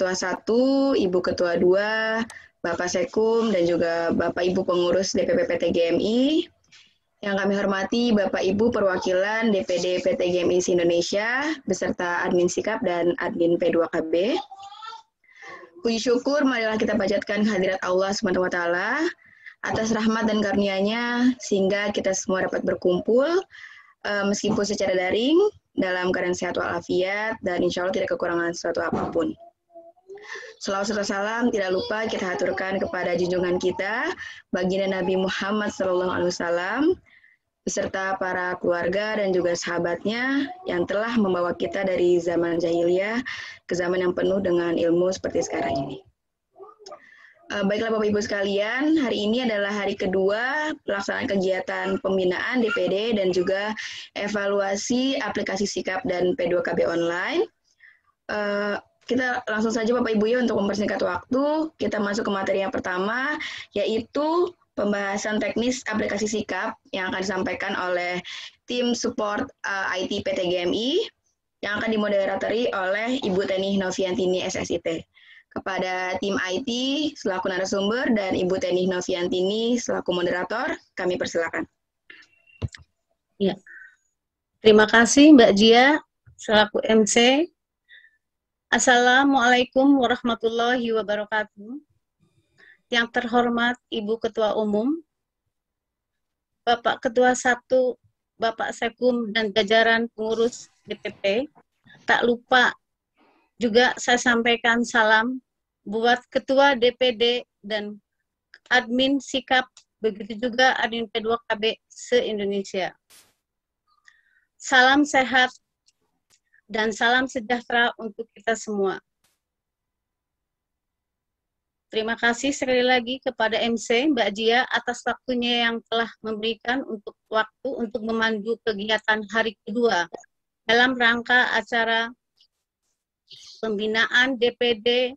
Ketua 1, Ibu Ketua 2, Bapak Sekum, dan juga Bapak Ibu pengurus DPP PT GMI. Yang kami hormati Bapak Ibu perwakilan DPD PT GMI Indonesia, beserta admin sikap dan admin P2KB. Puji syukur marilah kita panjatkan kehadirat Allah SWT atas rahmat dan karunia-Nya sehingga kita semua dapat berkumpul meskipun secara daring dalam keadaan sehat walafiat dan insya Allah tidak kekurangan sesuatu apapun. Selawat serta salam tidak lupa kita haturkan kepada junjungan kita baginda Nabi Muhammad SAW beserta para keluarga dan juga sahabatnya yang telah membawa kita dari zaman jahiliyah ke zaman yang penuh dengan ilmu seperti sekarang ini. Baiklah Bapak Ibu sekalian, hari ini adalah hari kedua pelaksanaan kegiatan pembinaan DPD dan juga evaluasi aplikasi sikap dan P2KB online. Kita langsung saja Bapak Ibu ya untuk mempersingkat waktu, kita masuk ke materi yang pertama, yaitu pembahasan teknis aplikasi sikap yang akan disampaikan oleh tim support IT PT GMI yang akan dimoderatori oleh Ibu Teni Noviantini SSIT. Kepada tim IT selaku narasumber dan Ibu Teni Noviantini selaku moderator, kami persilakan. Ya. Terima kasih Mbak Jia selaku MC. Assalamualaikum warahmatullahi wabarakatuh. Yang terhormat Ibu Ketua Umum, Bapak Ketua 1, Bapak Sekum, dan jajaran pengurus DPP. Tak lupa juga saya sampaikan salam buat Ketua DPD dan admin sikap, begitu juga admin P2KB se-Indonesia. Salam sehat dan salam sejahtera untuk kita semua. Terima kasih sekali lagi kepada MC Mbak Jia atas waktunya yang telah memberikan waktu untuk memandu kegiatan hari kedua dalam rangka acara pembinaan DPD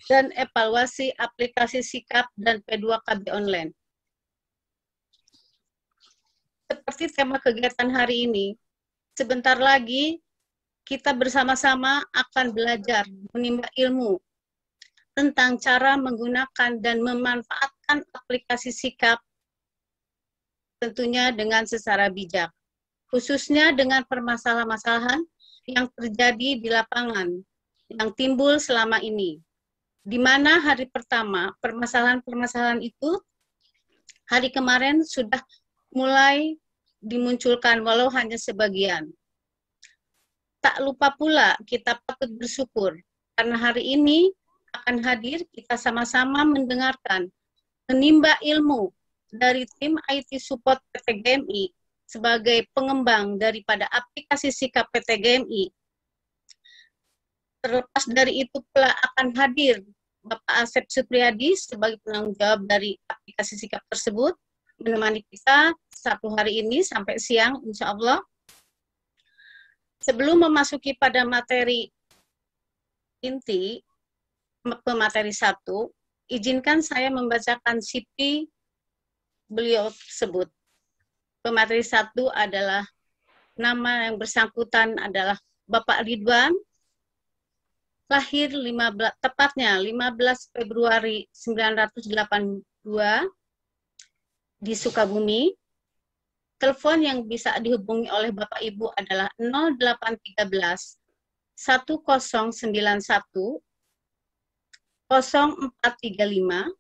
dan evaluasi aplikasi sikap dan P2KB online. Seperti tema kegiatan hari ini, sebentar lagi kita bersama-sama akan belajar menimba ilmu tentang cara menggunakan dan memanfaatkan aplikasi sikap tentunya dengan secara bijak, khususnya dengan permasalahan-permasalahan yang terjadi di lapangan yang timbul selama ini, di mana hari pertama permasalahan-permasalahan itu hari kemarin sudah mulai dimunculkan walau hanya sebagian. Tak lupa pula kita patut bersyukur karena hari ini akan hadir kita sama-sama mendengarkan, menimba ilmu dari tim IT support PT GMI sebagai pengembang daripada aplikasi sikap PT GMI. Terlepas dari itu pula akan hadir Bapak Asep Supriyadi sebagai penanggung jawab dari aplikasi sikap tersebut, menemani kita satu hari ini sampai siang insya Allah. Sebelum memasuki pada materi inti, pemateri 1, izinkan saya membacakan CV beliau tersebut. Pemateri 1 adalah nama yang bersangkutan adalah Bapak Ridwan, lahir tepatnya 15 Februari 1982 di Sukabumi. Telepon yang bisa dihubungi oleh Bapak Ibu adalah 0813 1091 0435.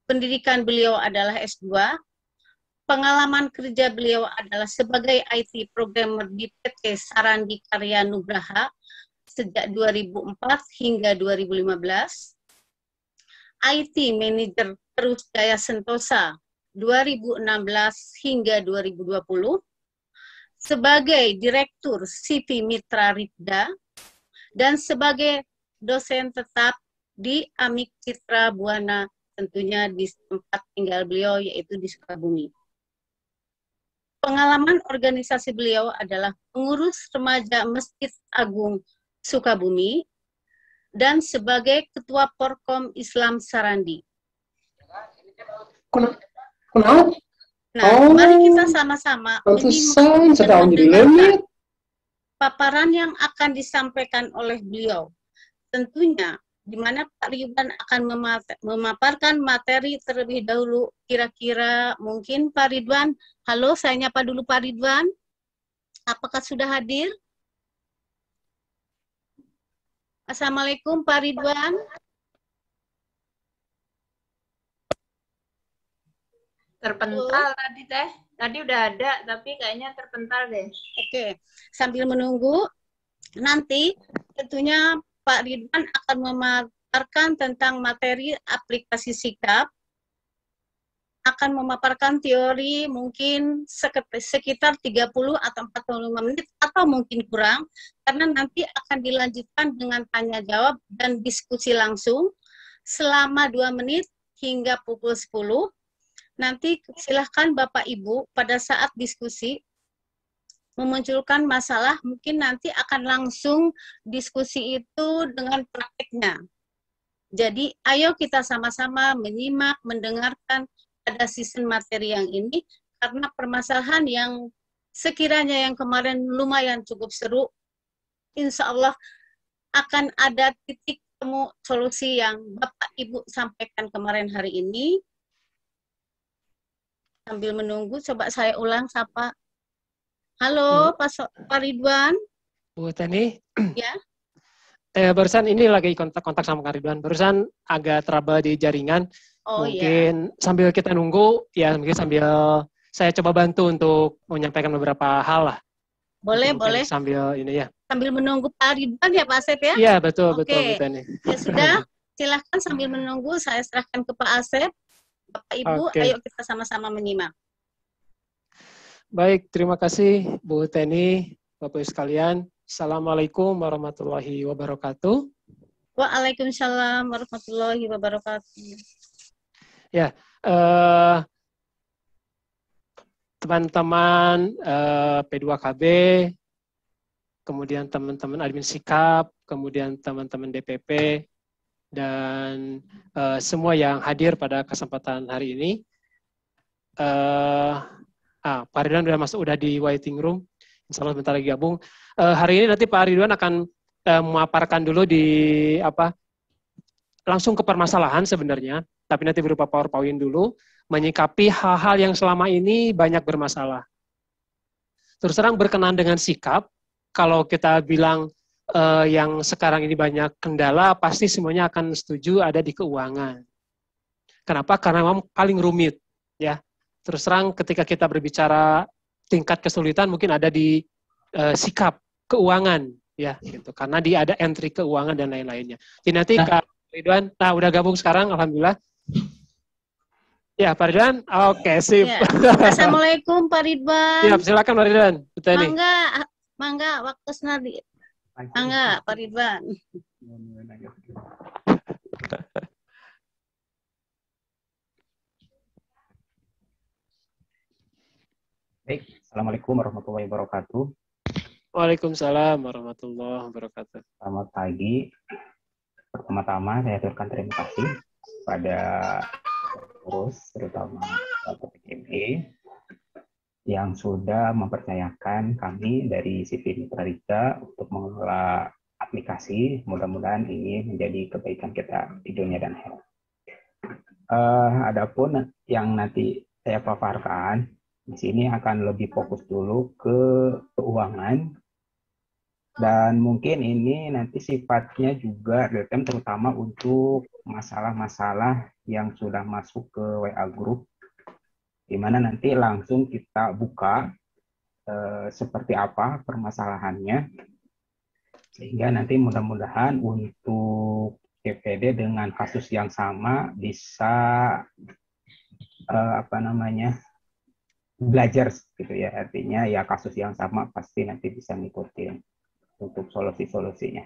Pendidikan beliau adalah S2. Pengalaman kerja beliau adalah sebagai IT programmer di PT Sarandi Karya Nugraha sejak 2004 hingga 2015. IT Manager Terus Jaya Sentosa 2016 hingga 2020. Sebagai Direktur CV Mitra Ripda dan sebagai dosen tetap di Amik Citra Buana, tentunya di tempat tinggal beliau yaitu di Sukabumi. Pengalaman organisasi beliau adalah pengurus remaja Masjid Agung Sukabumi dan sebagai Ketua Porkom Islam Sarandi. Nah, mari kita sama-sama mendengarkan paparan yang akan disampaikan oleh beliau tentunya di mana Pak Ridwan akan memaparkan materi terlebih dahulu. Kira-kira mungkin Pak Ridwan, halo, saya nyapa dulu Pak Ridwan. Apakah sudah hadir? Assalamualaikum Pak Ridwan. Terpental tadi Teh. Tadi udah ada, tapi kayaknya terpental deh. Oke, sambil menunggu, nanti tentunya Pak Ridwan akan memaparkan tentang materi aplikasi sikap, akan memaparkan teori mungkin sekitar 30 atau 45 menit atau mungkin kurang, karena nanti akan dilanjutkan dengan tanya jawab dan diskusi langsung selama 2 menit hingga pukul 10. Nanti silahkan Bapak Ibu pada saat diskusi memunculkan masalah, mungkin nanti akan langsung diskusi itu dengan prakteknya. Jadi ayo kita sama-sama menyimak, mendengarkan pada season materi yang ini, karena permasalahan yang sekiranya yang kemarin lumayan cukup seru, insya Allah akan ada titik temu solusi yang Bapak Ibu sampaikan kemarin hari ini. Sambil menunggu, coba saya ulang sapa. Halo, Pak Ridwan. Bu Teni. Ya. Barusan ini lagi kontak sama Kak Ridwan. Barusan agak trouble di jaringan. Oh, mungkin sambil kita nunggu, ya mungkin sambil saya coba bantu untuk menyampaikan beberapa hal lah. Boleh, mungkin boleh. Sambil ini ya. Sambil menunggu Pak Ridwan ya Pak Asep ya? Iya, betul, Oke. betul Bu Teni. Ya sudah, silahkan sambil menunggu saya serahkan ke Pak Asep. Bapak Ibu, ayo kita sama-sama menyimak. Baik, terima kasih Bu Teni, Bapak Ibu sekalian. Assalamualaikum warahmatullahi wabarakatuh. Waalaikumsalam warahmatullahi wabarakatuh. Ya, teman-teman P2KB, kemudian teman-teman admin sikap, kemudian teman-teman DPP, dan semua yang hadir pada kesempatan hari ini. Pak Ridwan udah di waiting room, insya Allah bentar lagi gabung. Hari ini nanti Pak Ridwan akan memaparkan dulu langsung ke permasalahan sebenarnya, tapi nanti berupa PowerPoint dulu, menyikapi hal-hal yang selama ini banyak bermasalah. Terus terang berkenaan dengan sikap, kalau kita bilang yang sekarang ini banyak kendala, pasti semuanya akan setuju ada di keuangan. Kenapa? Karena memang paling rumit, ya. Terus terang ketika kita berbicara tingkat kesulitan mungkin ada di sikap keuangan, ya, gitu. Karena dia ada entry keuangan dan lain-lainnya. Jadi nanti Kak Ridwan, udah gabung sekarang, alhamdulillah. Ya, Pak Ridwan, oke, sip. Ya. Assalamualaikum Pak Ridwan. Ya, silakan Pak Ridwan. Mangga, waktu senadi. Mangga, Pak Ridwan. Baik, Assalamualaikum warahmatullahi wabarakatuh. Waalaikumsalam warahmatullahi wabarakatuh. Selamat pagi. Pertama-tama saya aturkan terima kasih pada pengurus, terutama PTGME, yang sudah mempercayakan kami dari CV Mitra Rica untuk mengelola aplikasi. Mudah-mudahan ini menjadi kebaikan kita di dunia dan akhirat. Adapun yang nanti saya paparkan, di sini akan lebih fokus dulu ke keuangan, dan mungkin ini nanti sifatnya juga real-time, terutama untuk masalah-masalah yang sudah masuk ke WA Group, di mana nanti langsung kita buka seperti apa permasalahannya, sehingga nanti mudah-mudahan untuk DPD dengan kasus yang sama bisa belajar gitu ya, artinya ya kasus yang sama pasti nanti bisa ngikutin untuk solusi-solusinya.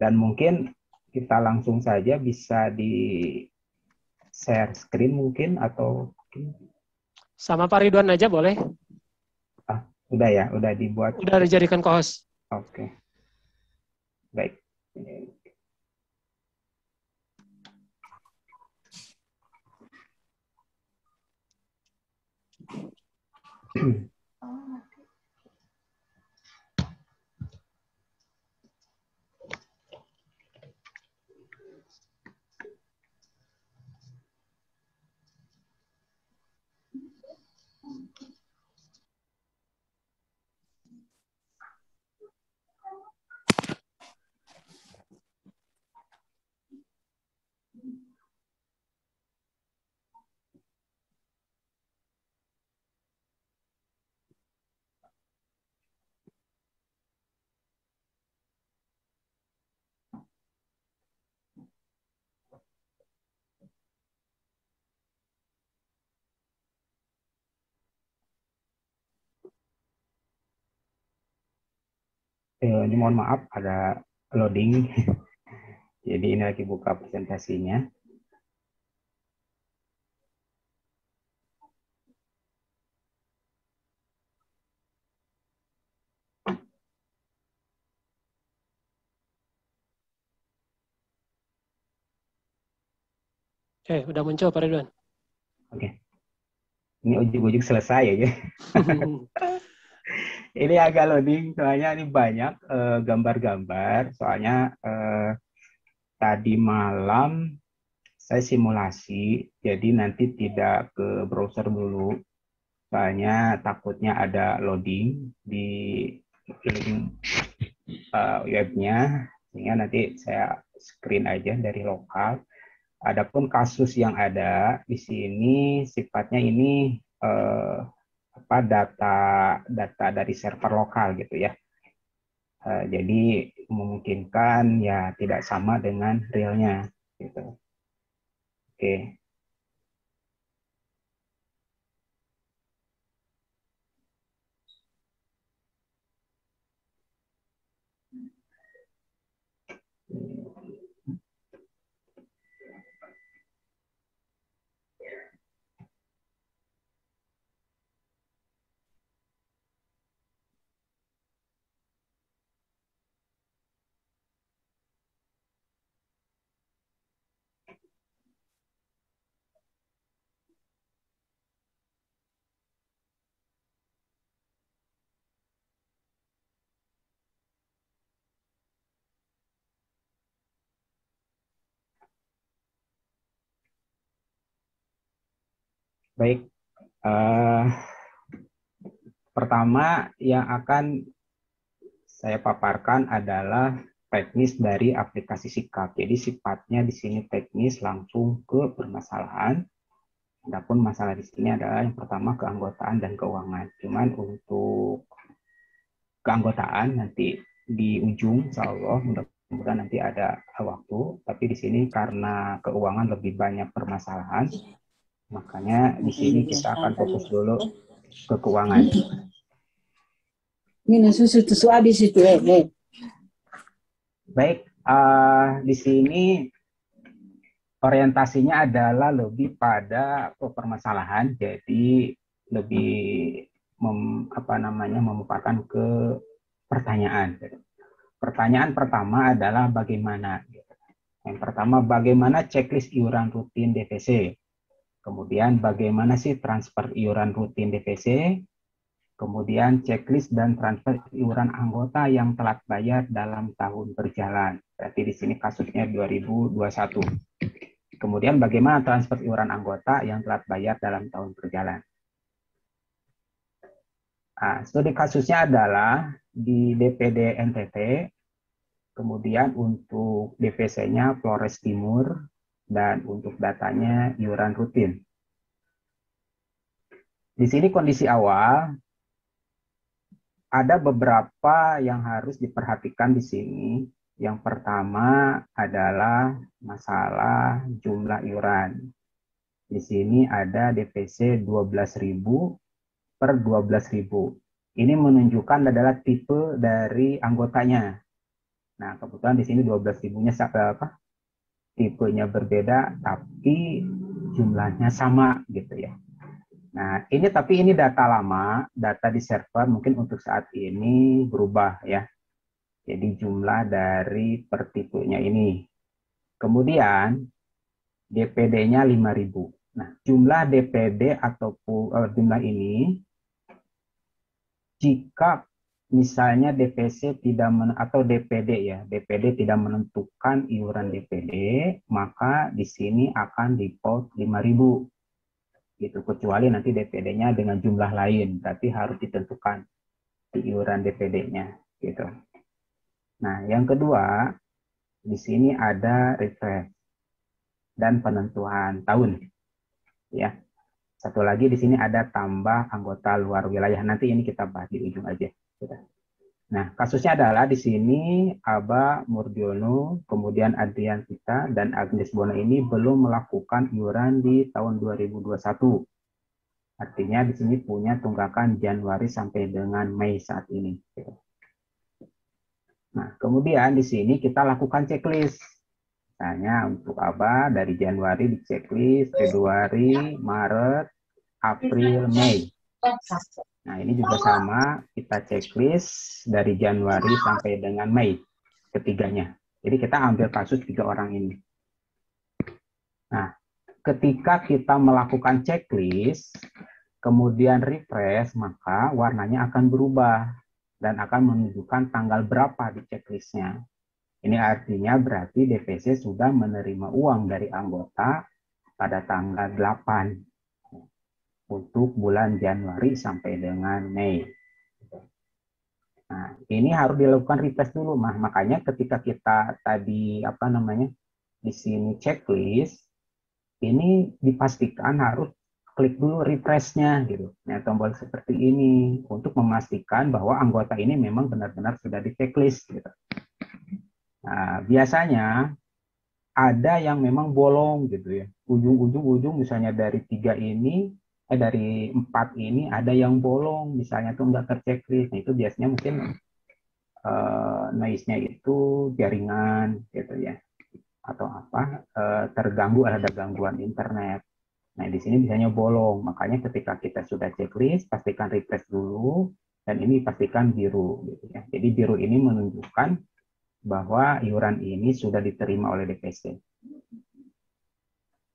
Dan mungkin kita langsung saja bisa di share screen mungkin, atau sama Pak Ridwan aja boleh? Udah ya, udah dibuat. Udah dijadikan co-host. Oke. Baik. Ini mohon maaf ada loading. Jadi ini lagi buka presentasinya. Oke, udah muncul Pak Ridwan. Oke. Ini ujuk-ujuk selesai ya. Ini agak loading soalnya ini banyak gambar-gambar. Soalnya tadi malam saya simulasi, jadi nanti tidak ke browser dulu. Soalnya takutnya ada loading di link webnya, sehingga nanti saya screen aja dari lokal. Adapun kasus yang ada di sini sifatnya ini data dari server lokal gitu ya. Jadi memungkinkan ya tidak sama dengan realnya gitu. Oke. Baik, pertama yang akan saya paparkan adalah teknis dari aplikasi Sikap. Jadi sifatnya di sini teknis langsung ke permasalahan. Adapun masalah di sini adalah yang pertama keanggotaan dan keuangan. Cuman untuk keanggotaan nanti di ujung, insya Allah mudah-mudahan nanti ada waktu. Tapi di sini karena keuangan lebih banyak permasalahan, makanya di sini kita akan fokus dulu ke keuangan. Minum susu tuh habis itu. Baik, di sini orientasinya adalah lebih pada permasalahan, jadi lebih memaparkan ke pertanyaan. Pertanyaan pertama adalah bagaimana? Yang pertama, bagaimana checklist iuran rutin DPC? Kemudian bagaimana sih transfer iuran rutin DPC? Kemudian checklist dan transfer iuran anggota yang telat bayar dalam tahun berjalan. Berarti di sini kasusnya 2021. Kemudian bagaimana transfer iuran anggota yang telat bayar dalam tahun berjalan. Nah, studi kasusnya adalah di DPD NTT, kemudian untuk DPC-nya Flores Timur, dan untuk datanya iuran rutin. Di sini kondisi awal, ada beberapa yang harus diperhatikan di sini. Yang pertama adalah masalah jumlah iuran. Di sini ada DPC 12.000 per 12.000. Ini menunjukkan adalah tipe dari anggotanya. Nah, kebetulan di sini 12.000-nya tipenya berbeda, tapi jumlahnya sama gitu ya. Nah, ini data lama, data di server mungkin untuk saat ini berubah ya. Jadi jumlah dari per tipenya ini. Kemudian DPD-nya 5.000. Nah, jumlah DPD ataupun jumlah ini jika misalnya DPC atau DPD ya, DPD tidak menentukan iuran DPD, maka di sini akan default 5.000. gitu, kecuali nanti DPD-nya dengan jumlah lain, berarti harus ditentukan di iuran DPD-nya gitu. Nah, yang kedua di sini ada refresh dan penentuan tahun ya. Satu lagi di sini ada tambah anggota luar wilayah. Nanti ini kita bahas di ujung aja. Nah, kasusnya adalah di sini Aba Murdiono, kemudian Adrian Tita, dan Agnes Bona ini belum melakukan iuran di tahun 2021. Artinya di sini punya tunggakan Januari sampai dengan Mei saat ini. Nah, kemudian di sini kita lakukan checklist. Misalnya untuk Aba dari Januari di checklist, Februari, Maret, April, Mei. Nah, ini juga sama, kita checklist dari Januari sampai dengan Mei, ketiganya. Jadi kita ambil kasus 3 orang ini. Nah, ketika kita melakukan checklist, kemudian refresh, maka warnanya akan berubah dan akan menunjukkan tanggal berapa di checklistnya. Ini artinya berarti DPC sudah menerima uang dari anggota pada tanggal 8. Untuk bulan Januari sampai dengan Mei. Nah, ini harus dilakukan refresh dulu, makanya ketika kita tadi di sini checklist, ini dipastikan harus klik dulu refresh-nya gitu. Nah, tombol seperti ini untuk memastikan bahwa anggota ini memang benar-benar sudah di checklist gitu. Nah, biasanya ada yang memang bolong gitu ya. Ujung-ujung misalnya dari 3 ini dari 4 ini ada yang bolong, misalnya tuh nggak terchecklist. Nah, itu biasanya mungkin noise-nya itu jaringan gitu ya, atau apa terganggu, ada gangguan internet. Nah, di sini biasanya bolong. Makanya ketika kita sudah checklist, pastikan refresh dulu, dan ini pastikan biru gitu ya. Jadi biru ini menunjukkan bahwa iuran ini sudah diterima oleh DPC.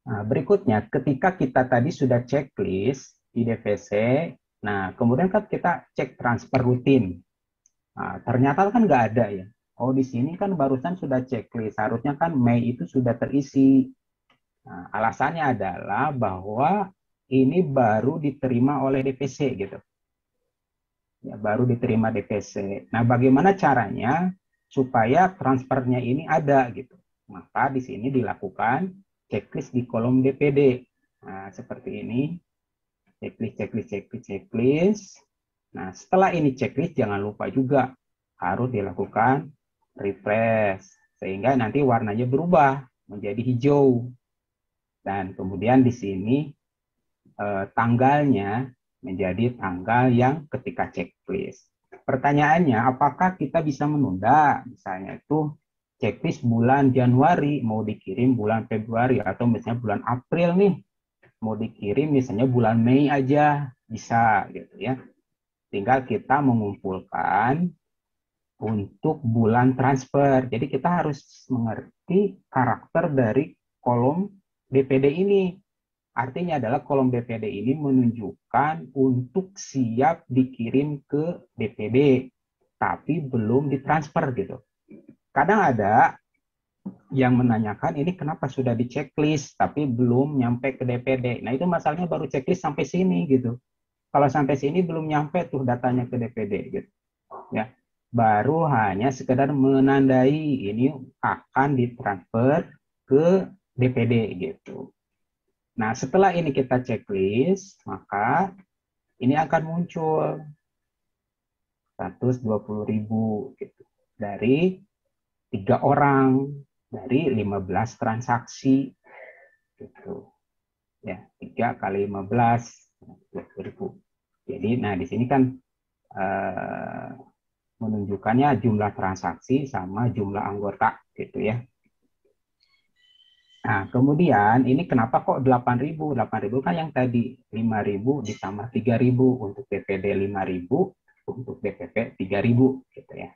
Nah, berikutnya, ketika kita tadi sudah checklist di DPC, nah kemudian kan kita cek transfer rutin. Nah, ternyata kan nggak ada ya. Oh, di sini kan barusan sudah checklist, harusnya kan Mei itu sudah terisi. Nah, alasannya adalah bahwa ini baru diterima oleh DPC gitu. Ya, baru diterima DPC. Nah, bagaimana caranya supaya transfernya ini ada gitu? Maka di sini dilakukan checklist di kolom DPD. Nah, seperti ini. Checklist. Nah, setelah ini checklist, jangan lupa juga harus dilakukan refresh. Sehingga nanti warnanya berubah menjadi hijau. Dan kemudian di sini tanggalnya menjadi tanggal yang ketika checklist. Pertanyaannya, apakah kita bisa menunda? Misalnya itu checklist bulan Januari mau dikirim bulan Februari, atau misalnya bulan April nih mau dikirim misalnya bulan Mei aja, bisa gitu ya. Tinggal kita mengumpulkan untuk bulan transfer. Jadi kita harus mengerti karakter dari kolom DPD ini. Artinya adalah kolom DPD ini menunjukkan untuk siap dikirim ke DPD, tapi belum ditransfer gitu. Kadang ada yang menanyakan ini kenapa sudah di checklist tapi belum nyampe ke DPD. Nah, itu masalahnya baru checklist sampai sini gitu. Kalau sampai sini belum nyampe tuh datanya ke DPD gitu. Ya. Baru hanya sekedar menandai ini akan ditransfer ke DPD gitu. Nah, setelah ini kita checklist, maka ini akan muncul 120.000 gitu. Dari 3 orang, dari 15 transaksi gitu. Ya, 3 kali 15 20.000. Jadi, nah di sini kan menunjukkannya jumlah transaksi sama jumlah anggota gitu ya. Nah, kemudian ini kenapa kok 8.000? 8.000 kan yang tadi 5.000 ditambah 3.000 untuk DPD 5.000, untuk DPP 3.000 gitu ya.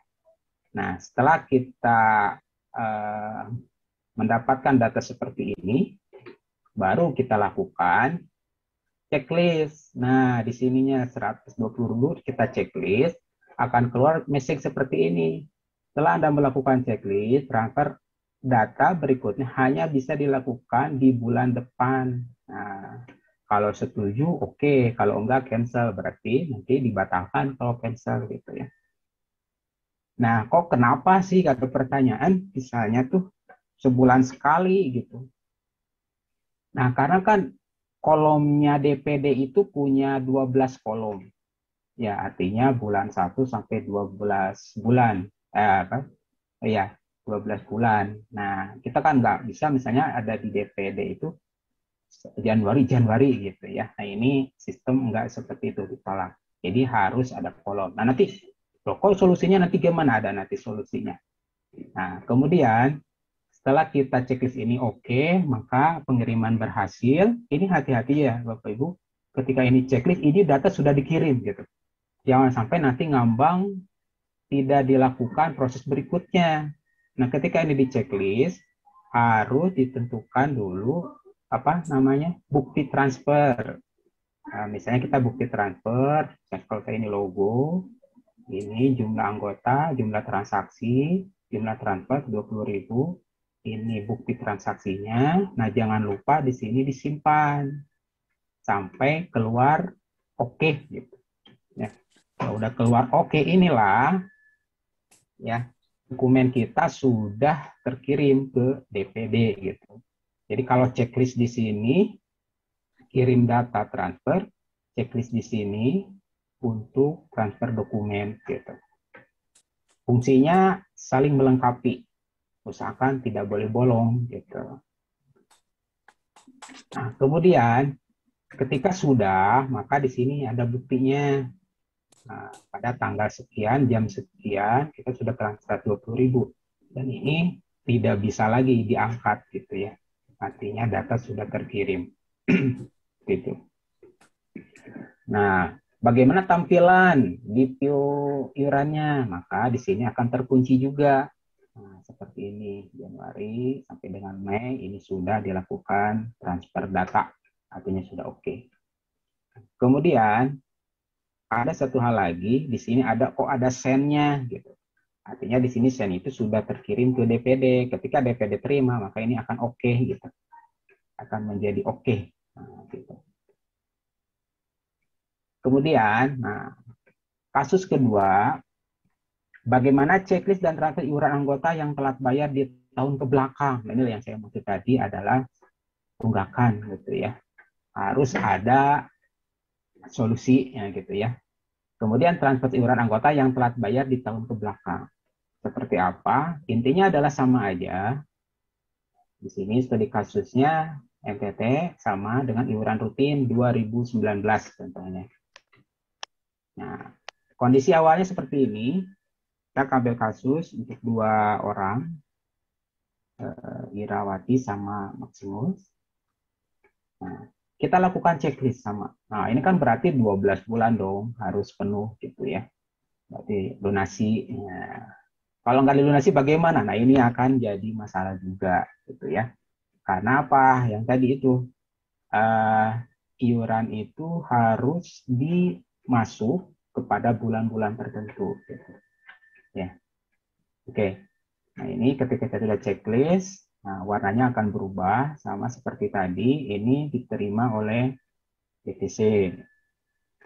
Nah, setelah kita mendapatkan data seperti ini, baru kita lakukan checklist. Nah, di sininya 120.000 kita checklist, akan keluar message seperti ini. Setelah Anda melakukan checklist, transfer data berikutnya hanya bisa dilakukan di bulan depan. Nah, Kalau setuju, oke. Kalau enggak, cancel. Berarti nanti dibatalkan kalau cancel gitu ya. Nah, kok kenapa sih ada pertanyaan misalnya tuh sebulan sekali gitu. Nah, karena kan kolomnya DPD itu punya 12 kolom. Ya, artinya bulan 1 sampai 12 bulan. Apa? Ya, 12 bulan. Nah, kita kan nggak bisa misalnya ada di DPD itu Januari gitu ya. Nah, ini sistem nggak seperti itu ditolak. Jadi harus ada kolom. Nah, nanti loh, kok solusinya nanti gimana? Ada nanti solusinya. Nah, kemudian setelah kita checklist ini oke, maka pengiriman berhasil. Ini hati-hati ya Bapak Ibu. Ketika ini checklist, ini data sudah dikirim gitu. Jangan sampai nanti ngambang tidak dilakukan proses berikutnya. Nah, ketika ini di checklist, harus ditentukan dulu apa namanya bukti transfer. Nah, misalnya kita bukti transfer, kalau ini logo, ini jumlah anggota, jumlah transaksi, jumlah transfer 20.000, ini bukti transaksinya. Nah, jangan lupa di sini disimpan sampai keluar oke gitu. Ya. Kalau udah keluar oke, inilah ya dokumen kita sudah terkirim ke DPD gitu. Jadi kalau checklist di sini kirim data transfer, checklist di sini untuk transfer dokumen gitu. Fungsinya saling melengkapi. Usahakan tidak boleh bolong gitu. Nah, kemudian ketika sudah, maka di sini ada buktinya. Nah, pada tanggal sekian, jam sekian, kita sudah transfer 20.000. Dan ini tidak bisa lagi diangkat gitu ya. Artinya data sudah terkirim. Gitu. Nah, bagaimana tampilan di view iurannya? Maka di sini akan terkunci juga. Nah, seperti ini, Januari sampai dengan Mei, ini sudah dilakukan transfer data. Artinya sudah oke. Kemudian, ada satu hal lagi, di sini ada sen-nya gitu. Artinya di sini sen itu sudah terkirim ke DPD. Ketika DPD terima, maka ini akan oke gitu. Akan menjadi oke. Nah, gitu. Kemudian, nah, kasus kedua, bagaimana checklist dan transfer iuran anggota yang telat bayar di tahun ke belakang. Nah, ini yang saya maksud tadi adalah tunggakan gitu ya. Harus ada solusinya gitu ya. Kemudian transfer iuran anggota yang telat bayar di tahun ke belakang. Seperti apa? Intinya adalah sama aja. Di sini studi kasusnya MTT sama dengan iuran rutin 2019 contohnya. Nah, kondisi awalnya seperti ini. Kita ambil kasus untuk 2 orang, Irawati sama Maximus. Nah, kita lakukan checklist sama. Nah, ini kan berarti 12 bulan dong, harus penuh gitu ya. Berarti lunasi. Nah, kalau nggak dilunasi bagaimana? Nah, ini akan jadi masalah juga gitu ya. Karena apa? Yang tadi itu iuran itu harus dimasuk kepada bulan-bulan tertentu. Gitu. Ya, oke. Nah, ini ketika kita sudah checklist, nah, warnanya akan berubah sama seperti tadi. Ini diterima oleh DTC.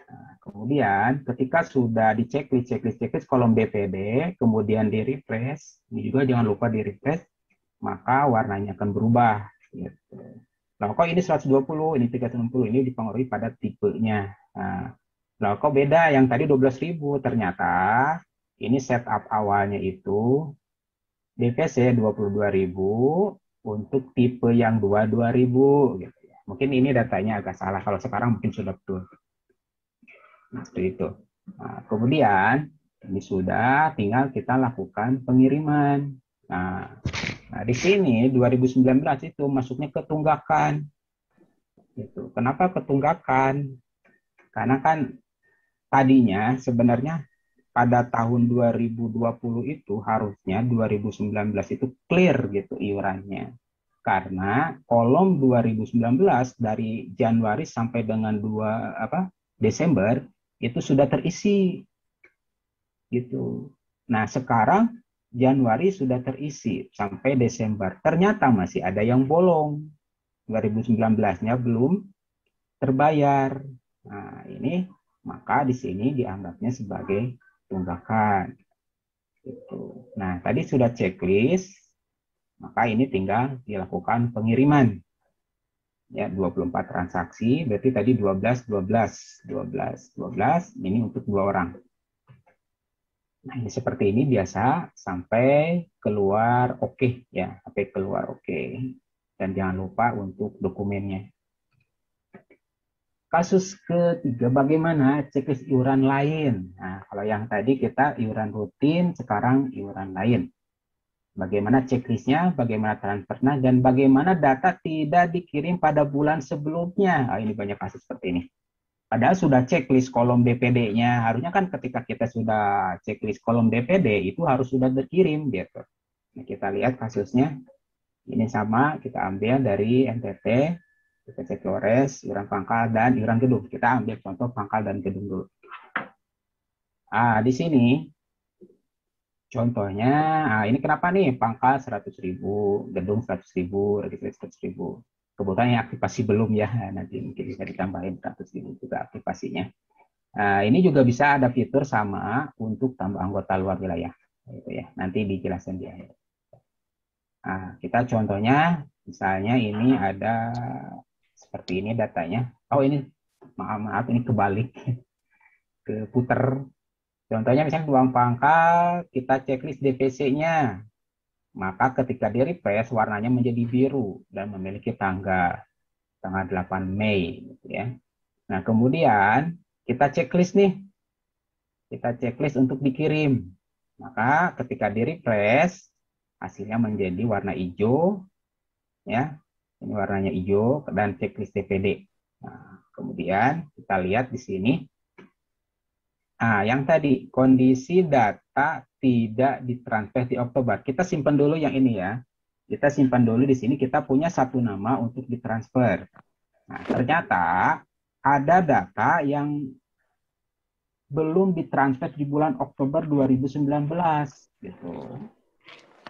Nah, kemudian ketika sudah di checklist kolom DPD, kemudian di refresh, ini juga jangan lupa di refresh, maka warnanya akan berubah. Gitu. Nah, kok ini 120, ini 360, ini dipengaruhi pada tipenya. Nah, kok beda yang tadi 12.000, ternyata ini setup awalnya itu DPC 22.000 untuk tipe yang 22.000 gitu ya. Mungkin ini datanya agak salah, kalau sekarang mungkin sudah betul. Nah, seperti itu. Nah, kemudian ini sudah tinggal kita lakukan pengiriman. Nah, di sini 2019 itu masuknya ke tunggakan. Gitu. Kenapa ke tunggakan? Karena kan tadinya sebenarnya pada tahun 2020 itu harusnya 2019 itu clear gitu iurannya. Karena kolom 2019 dari Januari sampai dengan Desember itu sudah terisi. Gitu. Nah, sekarang Januari sudah terisi sampai Desember. Ternyata masih ada yang bolong. 2019-nya belum terbayar. Nah, ini maka di sini dianggapnya sebagai tunggakan. Gitu. Nah, tadi sudah checklist, maka ini tinggal dilakukan pengiriman. Ya, 24 transaksi, berarti tadi 12, 12, 12, 12, ini untuk 2 orang. Nah, ini seperti ini biasa sampai keluar oke, ya, sampai keluar oke. Dan jangan lupa untuk dokumennya. Kasus ketiga, bagaimana checklist iuran lain? Nah, kalau yang tadi kita iuran rutin, sekarang iuran lain. Bagaimana checklistnya, bagaimana transfernya, dan bagaimana data tidak dikirim pada bulan sebelumnya. Nah, ini banyak kasus seperti ini. Padahal sudah checklist kolom DPD-nya. Harusnya kan ketika kita sudah checklist kolom DPD, itu harus sudah dikirim. Gitu. Nah, kita lihat kasusnya. Ini sama, kita ambil dari NTT, BPC Flores, iuran pangkal, dan iuran gedung. Kita ambil contoh pangkal dan gedung dulu. Di sini, contohnya, ini kenapa nih? Pangkal 100.000, gedung 100.000, registrasi 100.000. Kebetulan yang aktivasi belum ya, nanti mungkin bisa ditambahin 100.000 juga aktivasinya. Ini juga bisa ada fitur sama untuk tambah anggota luar wilayah. Gitu ya. Nanti dijelaskan di akhir. Kita contohnya, misalnya ini ada seperti ini datanya. Oh ini, maaf ini kebalik, keputer. Contohnya misalnya uang pangkal, kita checklist DPC-nya. Maka ketika di refresh warnanya menjadi biru dan memiliki tanggal 8 Mei. Gitu ya. Nah kemudian kita checklist nih. Kita checklist untuk dikirim. Maka ketika di refresh, hasilnya menjadi warna hijau. Ya, ini warnanya hijau dan checklist DPD. Nah, kemudian kita lihat di sini. Yang tadi kondisi data tidak ditransfer di Oktober. Kita simpan dulu yang ini ya. Kita simpan dulu di sini. Kita punya satu nama untuk ditransfer. Nah, ternyata ada data yang belum ditransfer di bulan Oktober 2019. Gitu.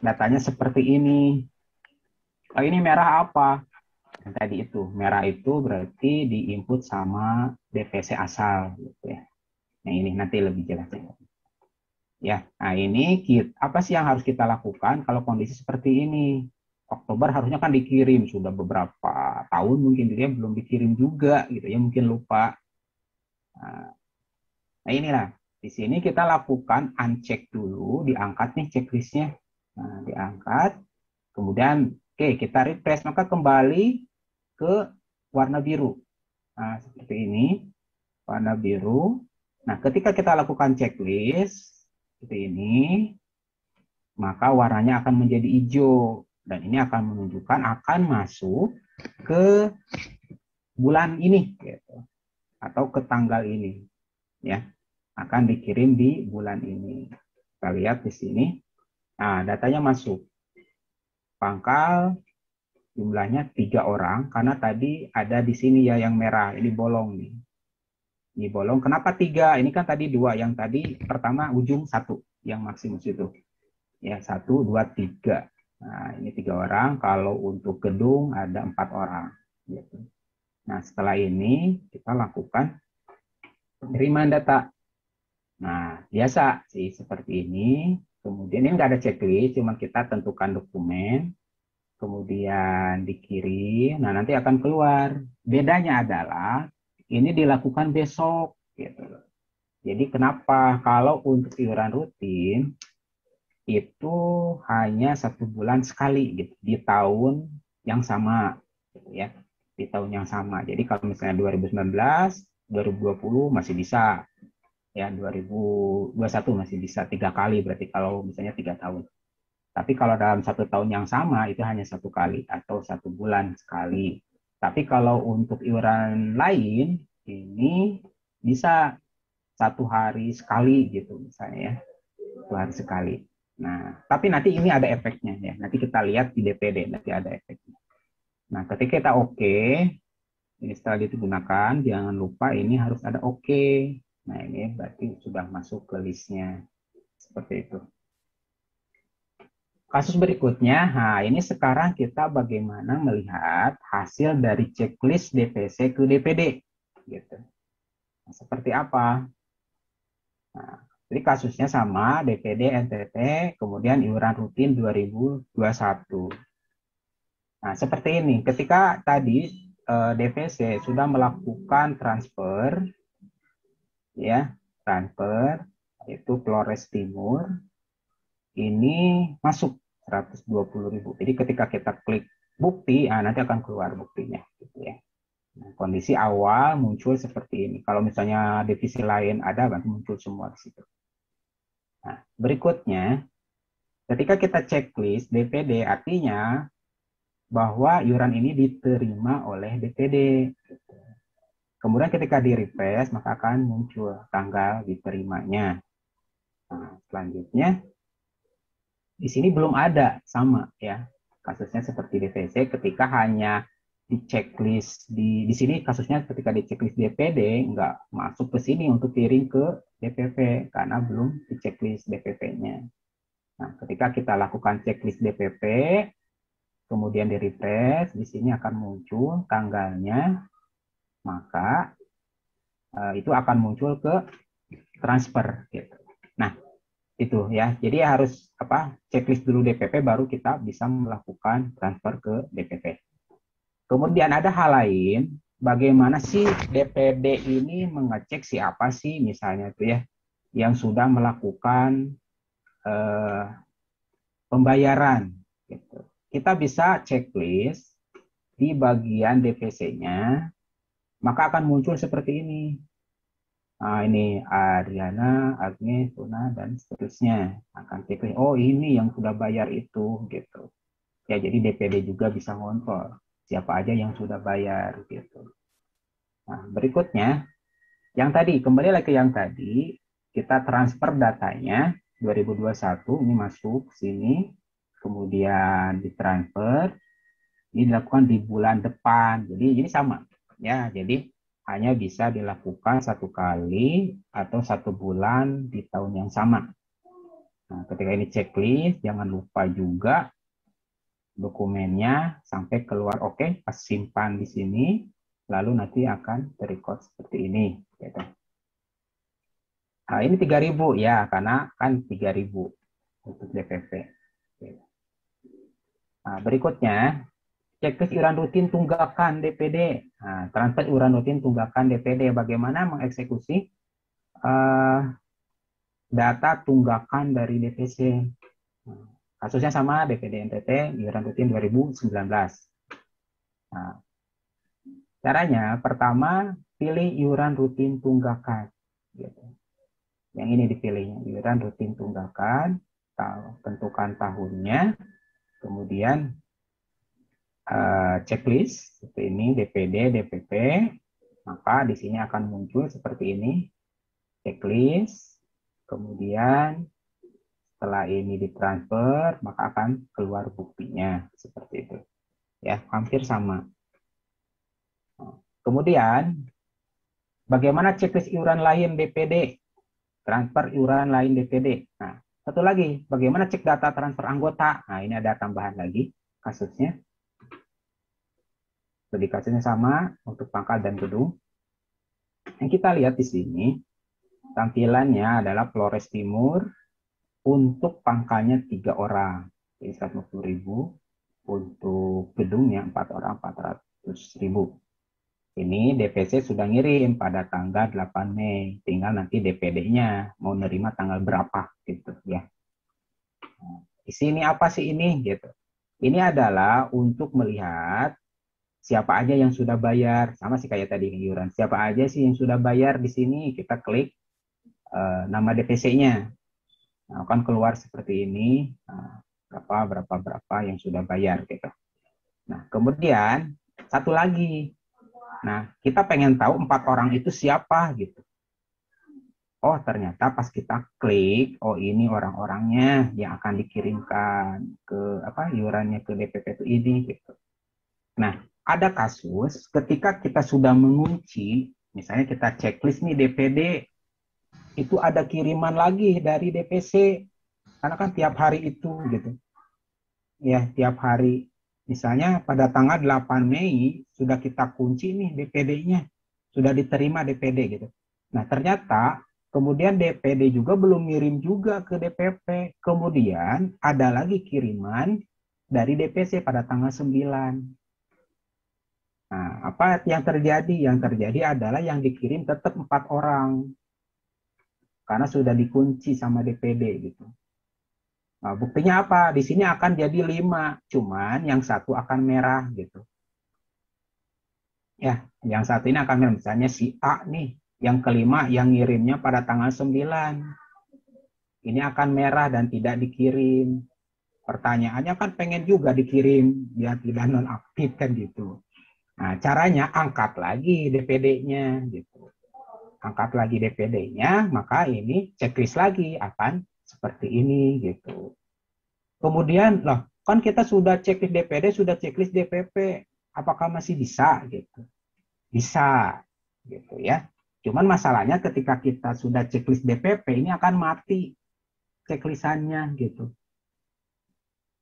Datanya seperti ini. Ini merah apa? Yang tadi itu merah itu berarti diinput sama DPC asal gitu ya. Nah ini nanti lebih jelas ya. Nah ini apa sih yang harus kita lakukan kalau kondisi seperti ini? Oktober harusnya kan dikirim, sudah beberapa tahun mungkin dia belum dikirim juga gitu ya, mungkin lupa. Nah inilah di sini kita lakukan uncheck dulu, diangkat nih checklistnya. Nah diangkat, kemudian oke, kita refresh, maka kembali ke warna biru. Nah, seperti ini, warna biru. Nah, ketika kita lakukan checklist, seperti ini, maka warnanya akan menjadi hijau. Dan ini akan menunjukkan akan masuk ke bulan ini, gitu. Atau ke tanggal ini. Ya, akan dikirim di bulan ini. Kita lihat di sini. Nah, datanya masuk. Pangkal jumlahnya 3 orang karena tadi ada di sini ya yang merah, ini bolong nih. Ini bolong. Kenapa 3? Ini kan tadi 2, yang tadi pertama ujung 1 yang maksimum itu. Ya, 1 2 3. Nah, ini 3 orang, kalau untuk gedung ada 4 orang gitu. Nah, setelah ini kita lakukan penerimaan data. Nah, biasa sih seperti ini. Kemudian ini nggak ada checklist, cuma kita tentukan dokumen, kemudian dikirim, nah nanti akan keluar. Bedanya adalah ini dilakukan besok, gitu. Jadi kenapa? Kalau untuk iuran rutin itu hanya 1 bulan sekali, gitu, di tahun yang sama, gitu ya, di tahun yang sama. Jadi kalau misalnya 2019, 2020 masih bisa, ya 2021 masih bisa 3 kali, berarti kalau misalnya 3 tahun. Tapi kalau dalam 1 tahun yang sama itu hanya 1 kali atau 1 bulan sekali. Tapi kalau untuk iuran lain ini bisa 1 hari sekali gitu misalnya ya, 1 hari sekali. Nah, tapi nanti ini ada efeknya ya. Nanti kita lihat di DPD nanti ada efeknya. Nah, ketika kita oke, ini setelah digunakan, jangan lupa ini harus ada oke. Nah, ini berarti sudah masuk ke listnya seperti itu. Kasus berikutnya, nah ini sekarang kita bagaimana melihat hasil dari checklist DPC ke DPD, gitu. Nah, seperti apa? Nah, jadi kasusnya sama, DPD NTT, kemudian iuran rutin 2021. Nah, seperti ini. Ketika tadi DPC sudah melakukan transfer, ya, transfer itu Flores Timur, ini masuk 120.000. Jadi ketika kita klik bukti, nanti akan keluar buktinya, gitu ya. Nah, kondisi awal muncul seperti ini. Kalau misalnya divisi lain ada, nanti muncul semua di situ. Nah, berikutnya, ketika kita checklist DPD, artinya bahwa iuran ini diterima oleh DPD. Kemudian ketika di refresh, maka akan muncul tanggal diterimanya. Nah, selanjutnya, di sini belum ada, sama ya. Kasusnya seperti DPC, ketika hanya di checklist, di sini kasusnya ketika di checklist DPD, nggak masuk ke sini untuk kirim ke DPP, karena belum di checklist DPP-nya. Nah, ketika kita lakukan checklist DPP, kemudian di refresh, di sini akan muncul tanggalnya, maka itu akan muncul ke transfer. Gitu. Nah, itu ya. Jadi harus checklist dulu DPP, baru kita bisa melakukan transfer ke DPP. Kemudian ada hal lain, bagaimana sih DPD ini mengecek siapa sih misalnya itu ya yang sudah melakukan pembayaran. Gitu. Kita bisa checklist di bagian DPC-nya, maka akan muncul seperti ini. Nah, ini Adriana, Agnes, Tuna, dan seterusnya. Akan checklist, oh ini yang sudah bayar itu, gitu. Ya, jadi DPD juga bisa ngontrol siapa aja yang sudah bayar, gitu. Nah, berikutnya, yang tadi, kembali lagi ke yang tadi, kita transfer datanya, 2021, ini masuk sini, kemudian ditransfer, ini dilakukan di bulan depan, jadi ini sama. Ya, jadi hanya bisa dilakukan 1 kali atau 1 bulan di tahun yang sama. Nah, ketika ini checklist, jangan lupa juga dokumennya sampai keluar oke, pas simpan di sini, lalu nanti akan terrecord seperti ini. Gitu. Nah, ini 3.000 ya, karena kan 3.000 untuk DPP. Gitu. Nah, berikutnya, checklist iuran rutin tunggakan DPD. Nah, transfer iuran rutin tunggakan DPD. Bagaimana mengeksekusi data tunggakan dari DPC. Nah, kasusnya sama, DPD NTT, iuran rutin 2019. Nah, caranya, pertama, pilih iuran rutin tunggakan. Gitu. Yang ini dipilihnya, iuran rutin tunggakan, tentukan tahunnya, kemudian checklist seperti ini, DPD, DPP, maka di sini akan muncul seperti ini, checklist, kemudian setelah ini ditransfer, maka akan keluar buktinya seperti itu. Ya, hampir sama. Kemudian, bagaimana checklist iuran lain DPD? Transfer iuran lain DPD. Nah, satu lagi, bagaimana cek data transfer anggota? Nah, ini ada tambahan lagi kasusnya. Jadi kasusnya sama untuk pangkal dan gedung. Yang kita lihat di sini, tampilannya adalah Flores Timur, untuk pangkalnya 3 orang, jadi 150.000. Untuk gedungnya 4 orang, 400.000. Ini DPC sudah ngirim pada tanggal 8 Mei. Tinggal nanti DPD-nya mau nerima tanggal berapa, gitu ya. Nah, di sini apa sih ini, gitu. Ini adalah untuk melihat siapa aja yang sudah bayar, sama sih kayak tadi iuran. Siapa aja sih yang sudah bayar di sini, kita klik nama DPC-nya. Nah, akan keluar seperti ini, berapa yang sudah bayar gitu. Nah, kemudian satu lagi. Nah, kita pengen tahu 4 orang itu siapa gitu. Oh, ternyata pas kita klik, oh ini orang-orangnya yang akan dikirimkan ke iurannya ke DPP itu ini gitu. Nah, ada kasus ketika kita sudah mengunci, misalnya kita checklist nih DPD, itu ada kiriman lagi dari DPC, karena kan tiap hari itu gitu. ya tiap hari. Misalnya pada tanggal 8 Mei sudah kita kunci nih DPD-nya, sudah diterima DPD gitu. Nah ternyata kemudian DPD juga belum ngirim juga ke DPP. Kemudian ada lagi kiriman dari DPC pada tanggal 9. Nah, apa yang terjadi? Yang terjadi adalah yang dikirim tetap 4 orang. Karena sudah dikunci sama DPD gitu. Nah, buktinya apa? Di sini akan jadi 5, cuman yang satu akan merah gitu. Ya, yang satu ini akan merah. Misalnya si A nih, yang kelima yang ngirimnya pada tanggal 9. Ini akan merah dan tidak dikirim. Pertanyaannya kan pengen juga dikirim, dia tidak nonaktif kan gitu. Nah, caranya angkat lagi DPD-nya gitu. Angkat lagi DPD-nya, maka ini checklist lagi akan seperti ini gitu. Kemudian, loh, kan kita sudah checklist DPD, sudah checklist DPP, apakah masih bisa gitu? Bisa gitu ya. Cuman masalahnya ketika kita sudah checklist DPP ini akan mati checklistannya gitu.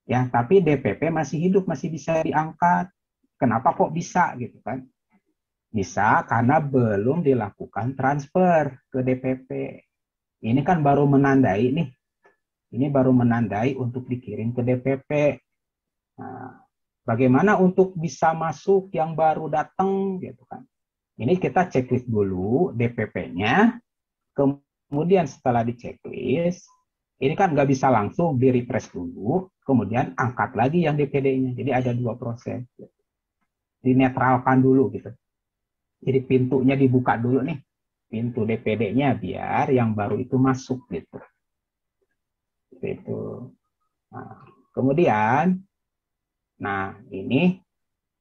Ya, tapi DPP masih hidup, masih bisa diangkat. Kenapa kok bisa gitu kan? Bisa karena belum dilakukan transfer ke DPP. Ini kan baru menandai nih. Ini baru menandai untuk dikirim ke DPP. Nah, bagaimana untuk bisa masuk yang baru datang gitu kan? Ini kita checklist dulu DPP-nya. Kemudian setelah diceklis, ini kan nggak bisa langsung di-refresh dulu, kemudian angkat lagi yang DPD-nya. Jadi ada 2 proses. Dinetralkan dulu gitu. Jadi pintunya dibuka dulu nih, pintu DPD-nya biar yang baru itu masuk gitu. Itu. Nah, kemudian, nah ini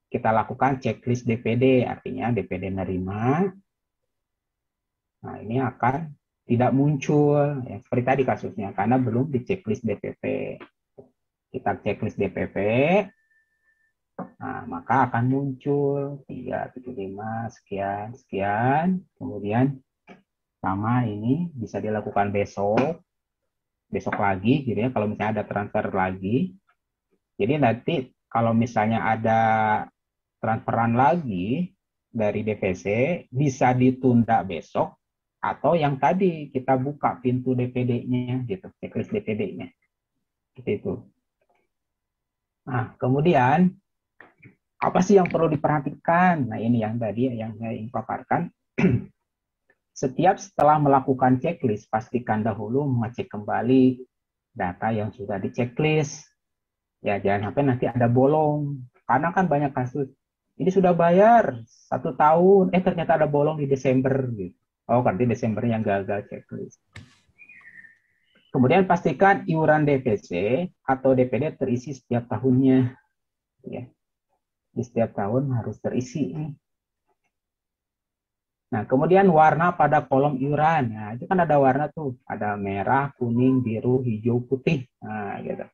kita lakukan checklist DPD, artinya DPD nerima. Nah ini akan tidak muncul, ya, seperti tadi kasusnya, karena belum di checklist DPP. Kita checklist DPP, nah maka akan muncul 375 sekian sekian, kemudian sama ini bisa dilakukan besok lagi gitu ya, kalau misalnya ada transfer lagi. Jadi nanti kalau misalnya ada transferan lagi dari DPC bisa ditunda besok, atau yang tadi kita buka pintu DPD-nya gitu, checklist DPD-nya. Itu. Nah, kemudian apa sih yang perlu diperhatikan? Nah, ini yang tadi yang saya paparkan. Setiap setelah melakukan checklist, pastikan dahulu mengecek kembali data yang sudah di checklist. Ya, jangan sampai nanti ada bolong. Karena kan banyak kasus, ini sudah bayar 1 tahun, ternyata ada bolong di Desember. Gitu. Oh, berarti Desember yang gagal checklist. Kemudian pastikan iuran DPC atau DPD terisi setiap tahunnya. Ya. Di setiap tahun harus terisi. Nah, kemudian warna pada kolom iuran. Nah, itu kan ada warna tuh. Ada merah, kuning, biru, hijau, putih. Nah, gitu.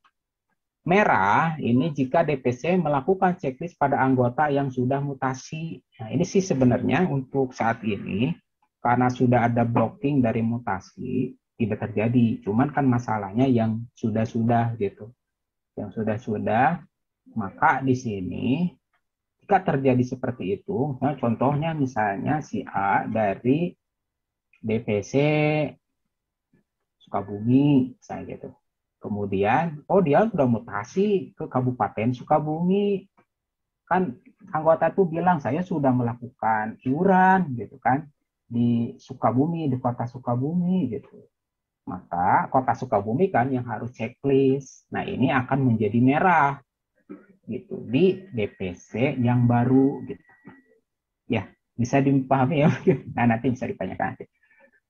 Merah ini jika DPC melakukan checklist pada anggota yang sudah mutasi. Nah, ini sih sebenarnya untuk saat ini, karena sudah ada blocking dari mutasi, tidak terjadi. Cuman kan masalahnya yang sudah-sudah gitu. Yang sudah-sudah, maka di sini jika terjadi seperti itu, nah contohnya misalnya si A dari DPC Sukabumi, misalnya gitu. Kemudian, oh dia sudah mutasi ke Kabupaten Sukabumi. Kan anggota itu bilang, saya sudah melakukan iuran gitu kan, di Sukabumi, di kota Sukabumi gitu. Maka kota Sukabumi kan yang harus checklist. Nah ini akan menjadi merah gitu di DPC yang baru gitu. Ya, bisa dipahami ya. Nah, nanti bisa ditanyakan nanti.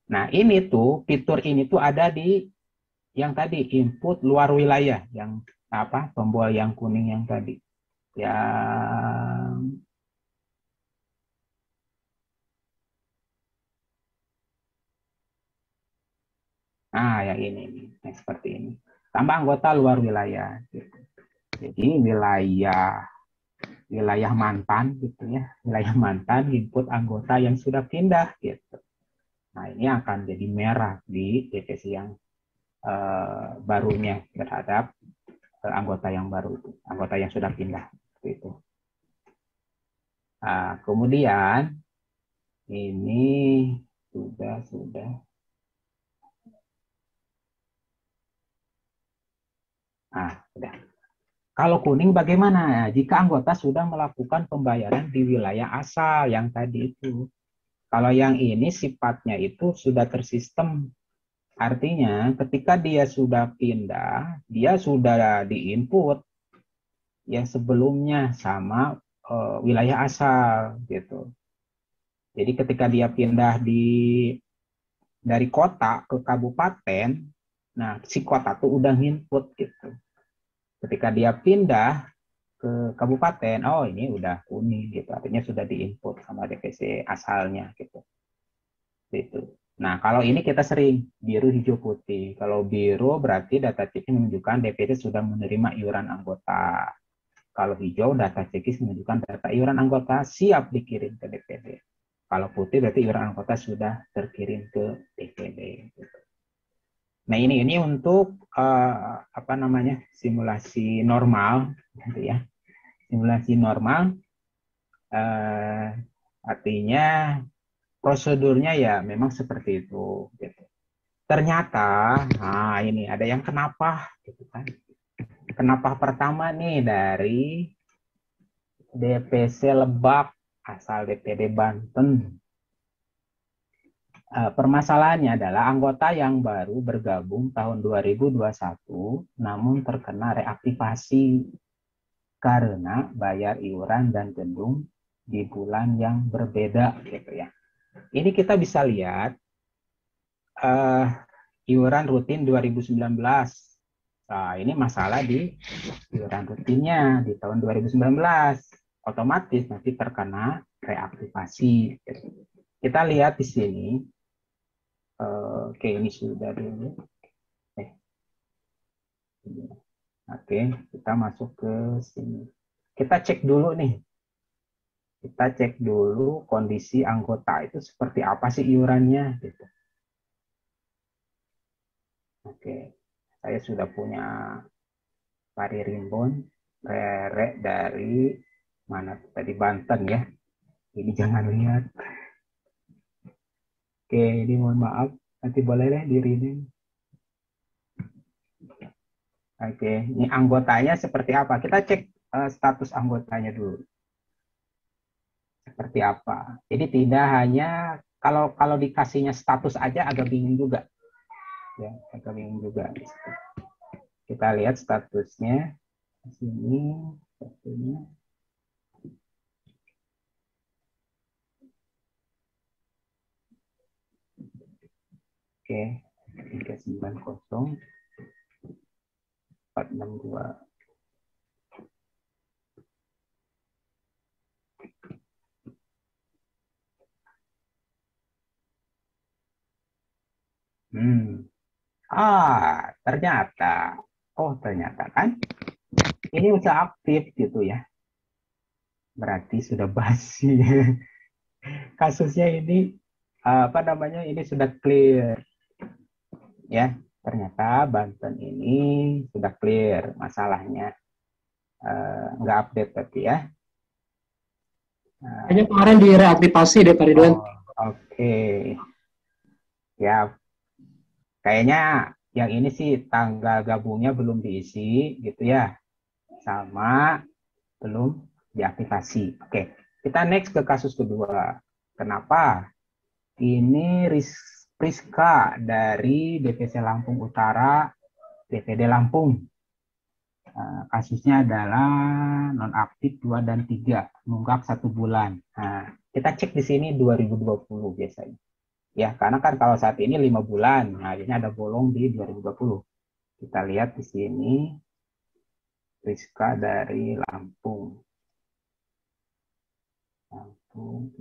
Nah, ini tuh fitur ini tuh ada di yang tadi input luar wilayah, yang apa? Tombol yang kuning yang tadi. Yang yang ini. Nah, seperti ini. Tambah anggota luar wilayah gitu. Jadi wilayah mantan gitu ya, wilayah mantan input anggota yang sudah pindah gitu. Nah ini akan jadi merah di DPC yang barunya terhadap anggota yang baru itu, anggota yang sudah pindah itu. Nah, kemudian ini sudah. Ah, sudah. Kalau kuning bagaimana? Jika anggota sudah melakukan pembayaran di wilayah asal yang tadi itu. Kalau yang ini sifatnya itu sudah tersistem. Artinya ketika dia sudah pindah, dia sudah diinput ya sebelumnya sama wilayah asal gitu. Jadi ketika dia pindah dari kota ke kabupaten, nah si kota tuh udah nginput gitu. Ketika dia pindah ke kabupaten, oh ini udah kuning gitu, artinya sudah diinput sama DPC asalnya gitu. Gitu. Nah, kalau ini kita sering biru, hijau, putih. Kalau biru berarti data cekis menunjukkan DPC sudah menerima iuran anggota. Kalau hijau data cekis menunjukkan data iuran anggota siap dikirim ke DPD. Kalau putih berarti iuran anggota sudah terkirim ke DPD. Nah, ini untuk apa namanya? Simulasi normal gitu ya. Simulasi normal artinya prosedurnya ya memang seperti itu gitu. Ternyata nah ini ada yang kenapa gitu kan. Kenapa pertama nih dari DPC Lebak asal DPD Banten. Permasalahannya adalah anggota yang baru bergabung tahun 2021 namun terkena reaktivasi karena bayar iuran dan gedung di bulan yang berbeda gitu ya. Ini kita bisa lihat iuran rutin 2019. Nah, ini masalah di iuran rutinnya di tahun 2019. Otomatis nanti terkena reaktivasi. Kita lihat di sini. Oke, ini sudah dulu. Oke, kita masuk ke sini. Kita cek dulu nih. Kita cek dulu kondisi anggota itu seperti apa sih iurannya. Gitu. Oke, saya sudah punya Pari Rimbun, Rere dari mana tadi Banten ya. Ini jangan lihat. Oke, ini mohon maaf. Nanti boleh deh di reading. Oke, ini anggotanya seperti apa? Kita cek status anggotanya dulu. Seperti apa? Jadi tidak hanya kalau dikasihnya status aja agak bingung juga. Ya, agak bingung juga. Kita lihat statusnya di sini. Statusnya. Oke, 390 462. Ternyata. Oh, ternyata kan ini udah aktif gitu ya. Berarti sudah basi. Kasusnya ini apa namanya? Ini sudah clear. Ya, ternyata Banten ini sudah clear masalahnya. Nggak update tapi ya. Kayaknya kemarin direaktivasi deh Pak Ridwan. Oke. Ya, kayaknya yang ini sih tanggal gabungnya belum diisi gitu ya. Sama belum diaktifasi. Oke, kita next ke kasus kedua. Kenapa? Ini Priska dari DPC Lampung Utara, DPD Lampung. Kasusnya adalah nonaktif 2 dan 3, nunggak 1 bulan. Nah, kita cek di sini 2020 biasanya. Ya, karena kan kalau saat ini 5 bulan, nah ini ada bolong di 2020. Kita lihat di sini Rizka dari Lampung. Lampung.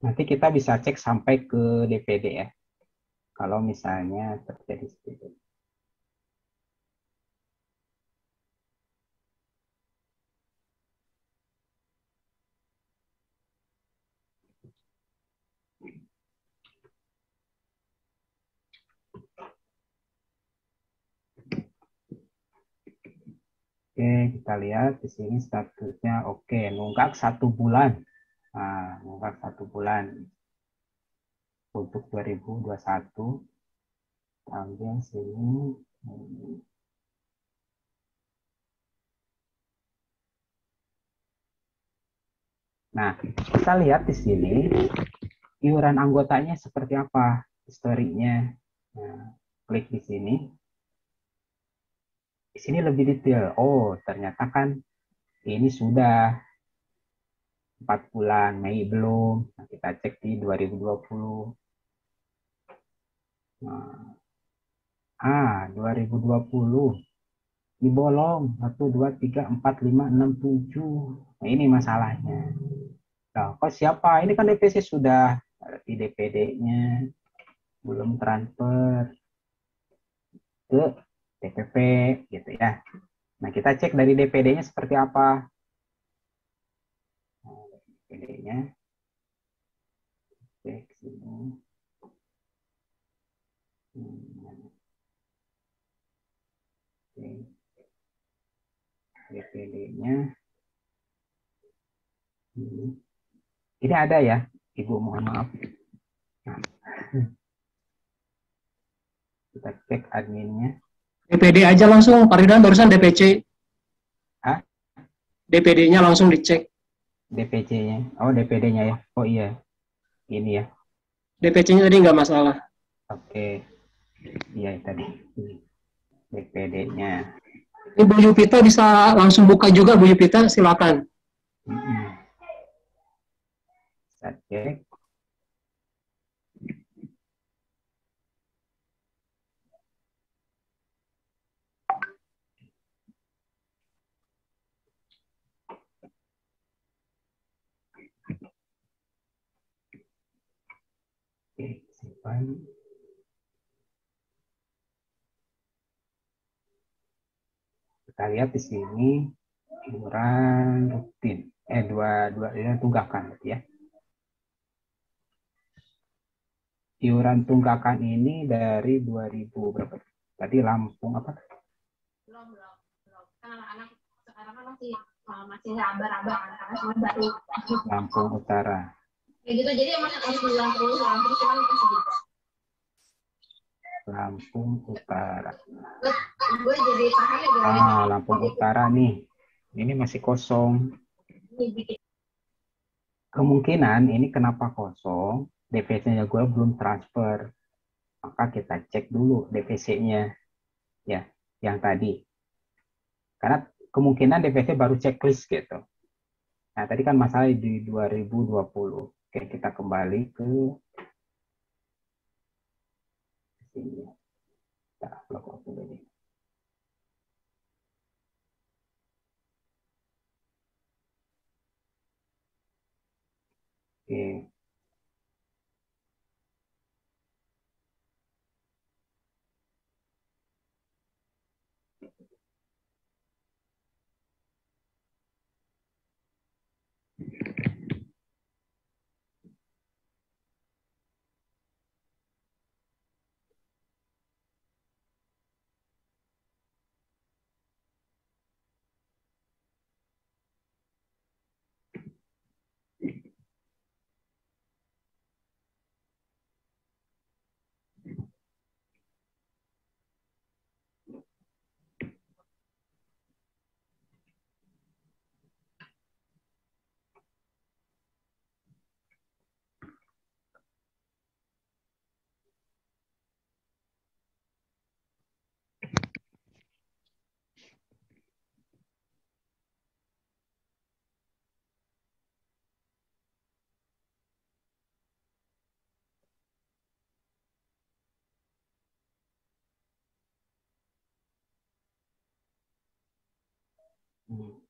Nanti kita bisa cek sampai ke DPD ya. Kalau misalnya terjadi seperti itu. Oke, kita lihat di sini statusnya oke, nunggak 1 bulan. Nah, nunggak 1 bulan untuk 2021. Ambil sini. Nah, kita lihat di sini iuran anggotanya seperti apa historinya. Nah, klik di sini. Di sini lebih detail. Oh, ternyata kan ini sudah 4 bulan, Mei belum. Nah, kita cek di 2020. Nah, 2020 dibolong 1, 2, 3, 4, 5, 6, 7. Nah, ini masalahnya. Nah, kok siapa? Ini kan DPC sudah, berarti DPD-nya belum transfer ke DPP gitu ya. Nah, kita cek dari DPD-nya seperti apa. Nah, DPD-nya cek sini. Oke. DPD-nya ini ada ya, Ibu, mohon maaf. Nah, kita cek adminnya. DPD aja langsung, Pak Ridwan barusan DPC. Hah? DPD-nya langsung dicek. DPC-nya. Oh, DPD-nya ya. Oh iya. Ini ya. DPC-nya tadi nggak masalah. Oke. Iya tadi. DPD-nya. Bu Yupita bisa langsung buka juga, Bu Yupita, silakan. Kita cek. Oke, simpan. Kita lihat di sini iuran rutin. Dua tunggakan ya. Iuran tunggakan ini dari 2000 berapa? Tadi Lampung apa? Belum. Kan anak-anak sekarang kan masih raba-raba karena cuma baru. Lampung Utara. Ya gitu, jadi emang harus bilang terus Lampung cuma masih gitu. Lampung Utara. Gue jadi paham ya. Lampung Utara nih. Ini masih kosong. Kemungkinan ini kenapa kosong, DPC-nya gue belum transfer. Maka kita cek dulu DPC-nya ya, yang tadi. Karena kemungkinan DPC baru checklist gitu. Nah, tadi kan masalah di 2020. Oke, kita kembali ke sini. Kita upload waktu ini. Oke.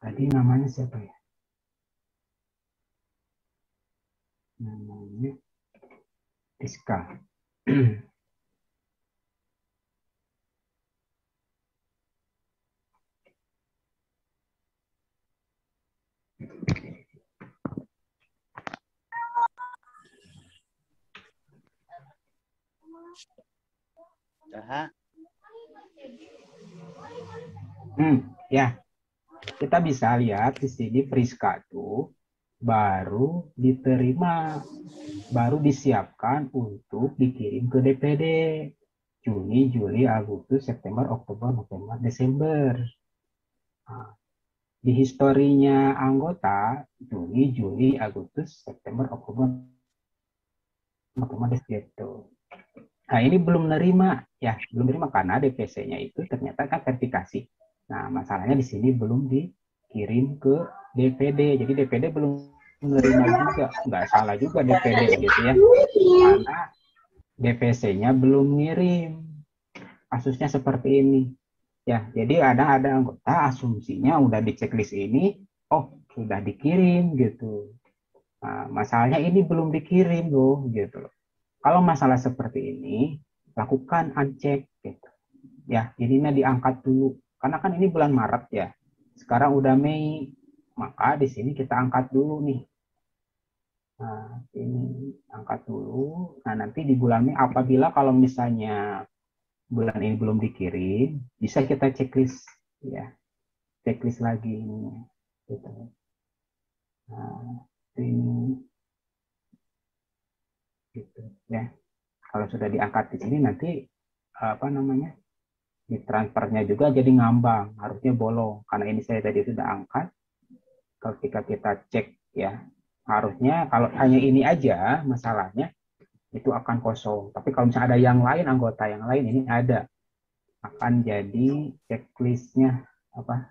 Tadi namanya siapa ya? Namanya Rizka. Ya, kita bisa lihat di sini Priska tuh baru diterima, baru disiapkan untuk dikirim ke DPD. Juni, Juli, Agustus, September, Oktober, November, Desember. Nah, di historinya anggota, Juni, Juli, Agustus, September, Oktober, November, Desember. Gitu. Nah, ini belum nerima, ya, belum nerima karena DPC-nya itu ternyata kan verifikasi. Nah, masalahnya di sini belum dikirim ke DPD. Jadi DPD belum menerima juga. Nggak salah juga DPD gitu ya. Karena DPC-nya belum ngirim. Kasusnya seperti ini. Ya, jadi ada anggota asumsinya udah di checklist ini, oh sudah dikirim gitu. Nah, masalahnya ini belum dikirim loh gitu loh. Kalau masalah seperti ini, lakukan uncheck gitu. Ya, ininya diangkat dulu. Karena kan ini bulan Maret ya. Sekarang udah Mei, maka di sini kita angkat dulu nih. Nah, ini angkat dulu. Nah, nanti di bulan Mei apabila kalau misalnya bulan ini belum dikirim, bisa kita checklist ya. Checklist lagi ini. Gitu. Nah, ini gitu ya. Kalau sudah diangkat di sini nanti apa namanya? Di transfernya juga jadi ngambang, harusnya bolong. Karena ini saya tadi sudah angkat, ketika kita cek ya, harusnya kalau hanya ini aja masalahnya, itu akan kosong. Tapi kalau misalnya ada yang lain, anggota yang lain, ini ada. Akan jadi checklistnya apa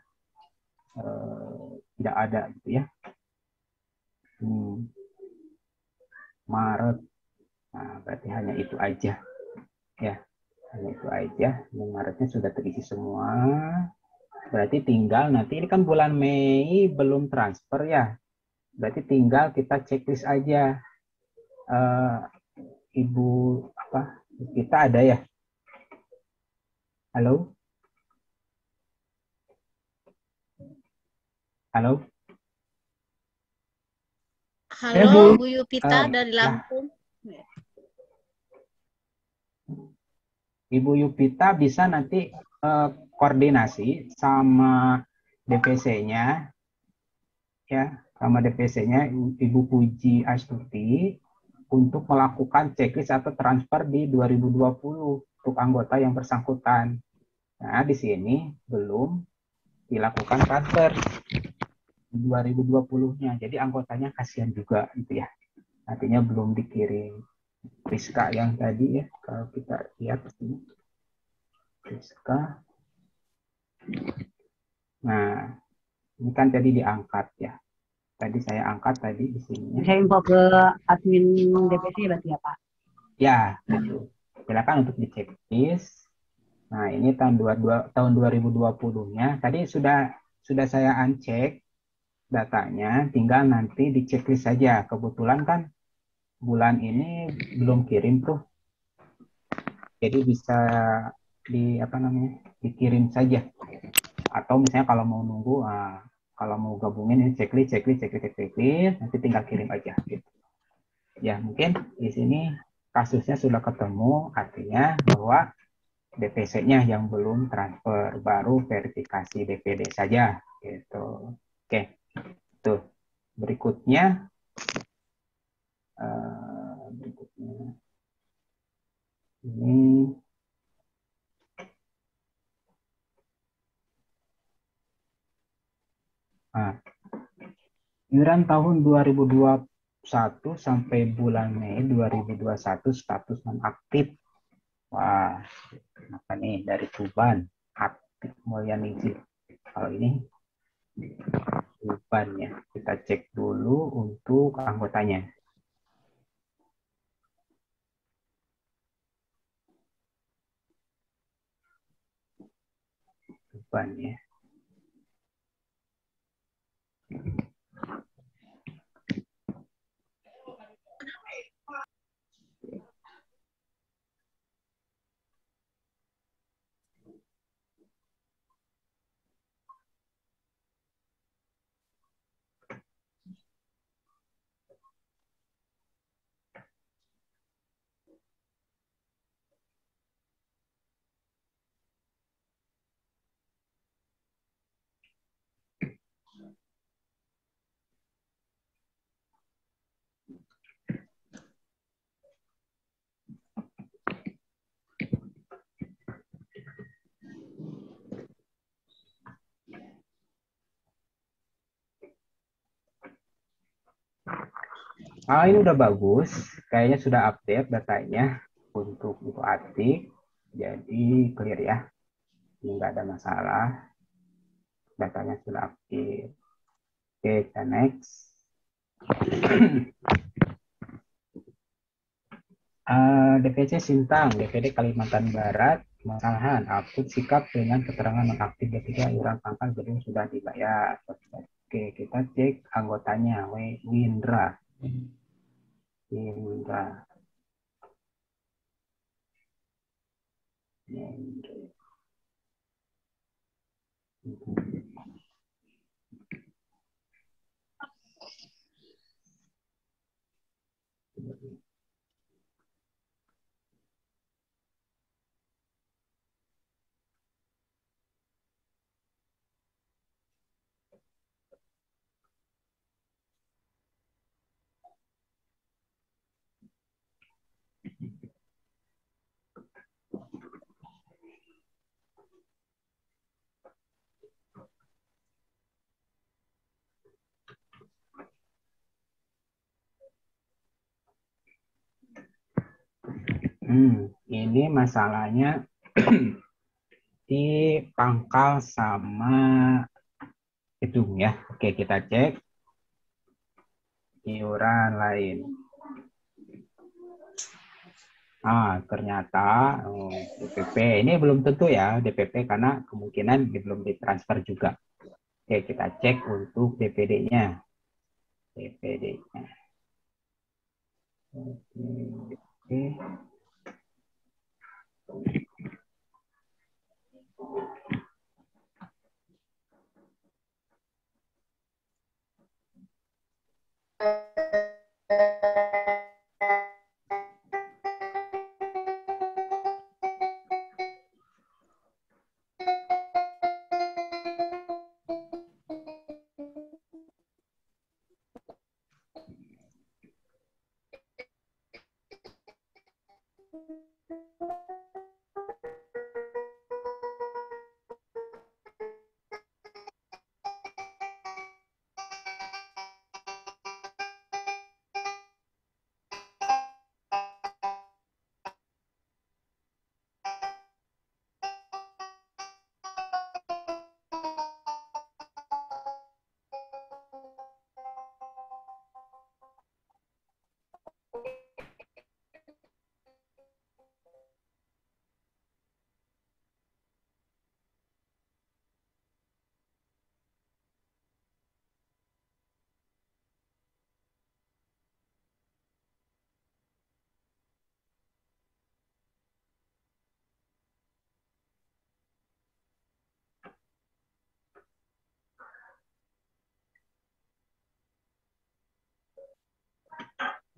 tidak ada gitu ya. Maret, nah, berarti hanya itu aja ya. Hanya itu aja, Maretnya sudah terisi semua. Berarti tinggal nanti ini kan bulan Mei belum transfer ya. Berarti tinggal kita checklist aja. Ibu apa? Kita ada ya? Halo? Halo? Halo, Bu Eh, Yupita dari lah, Lampung. Ibu Yupita bisa nanti koordinasi sama DPC-nya ya, sama DPC-nya Ibu Puji Astuti untuk melakukan checklist atau transfer di 2020 untuk anggota yang bersangkutan. Nah, di sini belum dilakukan transfer di 2020-nya. Jadi anggotanya kasihan juga gitu ya. Artinya belum dikirim. Rizka yang tadi ya, kalau kita lihat di sini. Rizka. Nah, ini kan tadi diangkat ya. Tadi saya angkat tadi di sini. Saya info ke admin DPC berarti ya Pak? Ya, gitu. Silakan untuk dicek list. Nah, ini tahun 2020-nya. Tadi sudah saya uncek datanya, tinggal nanti di checklist saja. Kebetulan kan bulan ini belum kirim tuh. Jadi bisa dikirim saja. Atau misalnya kalau mau nunggu, kalau mau gabungin ini checklist, nanti tinggal kirim aja. Gitu. Ya, mungkin di sini kasusnya sudah ketemu, artinya bahwa DPC-nya yang belum transfer, baru verifikasi DPD saja. Gitu. Oke, tuh. Berikutnya ini iuran tahun 2021 sampai bulan Mei 2021 status non-aktif. Wah, apa nih dari Tuban aktif Mulyaningsih. Kalau ini Tuban ya, kita cek dulu untuk anggotanya. Tuban ya. Ini udah bagus. Kayaknya sudah update datanya untuk itu aktif. Jadi clear ya. Ini nggak ada masalah. Datanya sudah aktif. Oke, kita next. DPC Sintang, DPD Kalimantan Barat, permasalahan upload sikap dengan keterangan nonaktif ketika iuran pangkal gedung sudah dibayar. Oke, kita cek anggotanya, Windra. Windra. Ini masalahnya di pangkal sama gedung ya. Oke, kita cek iuran lain. Ternyata DPP ini belum tentu ya DPP karena kemungkinan belum ditransfer juga. Oke, kita cek untuk DPD-nya. DPD-nya. Oke.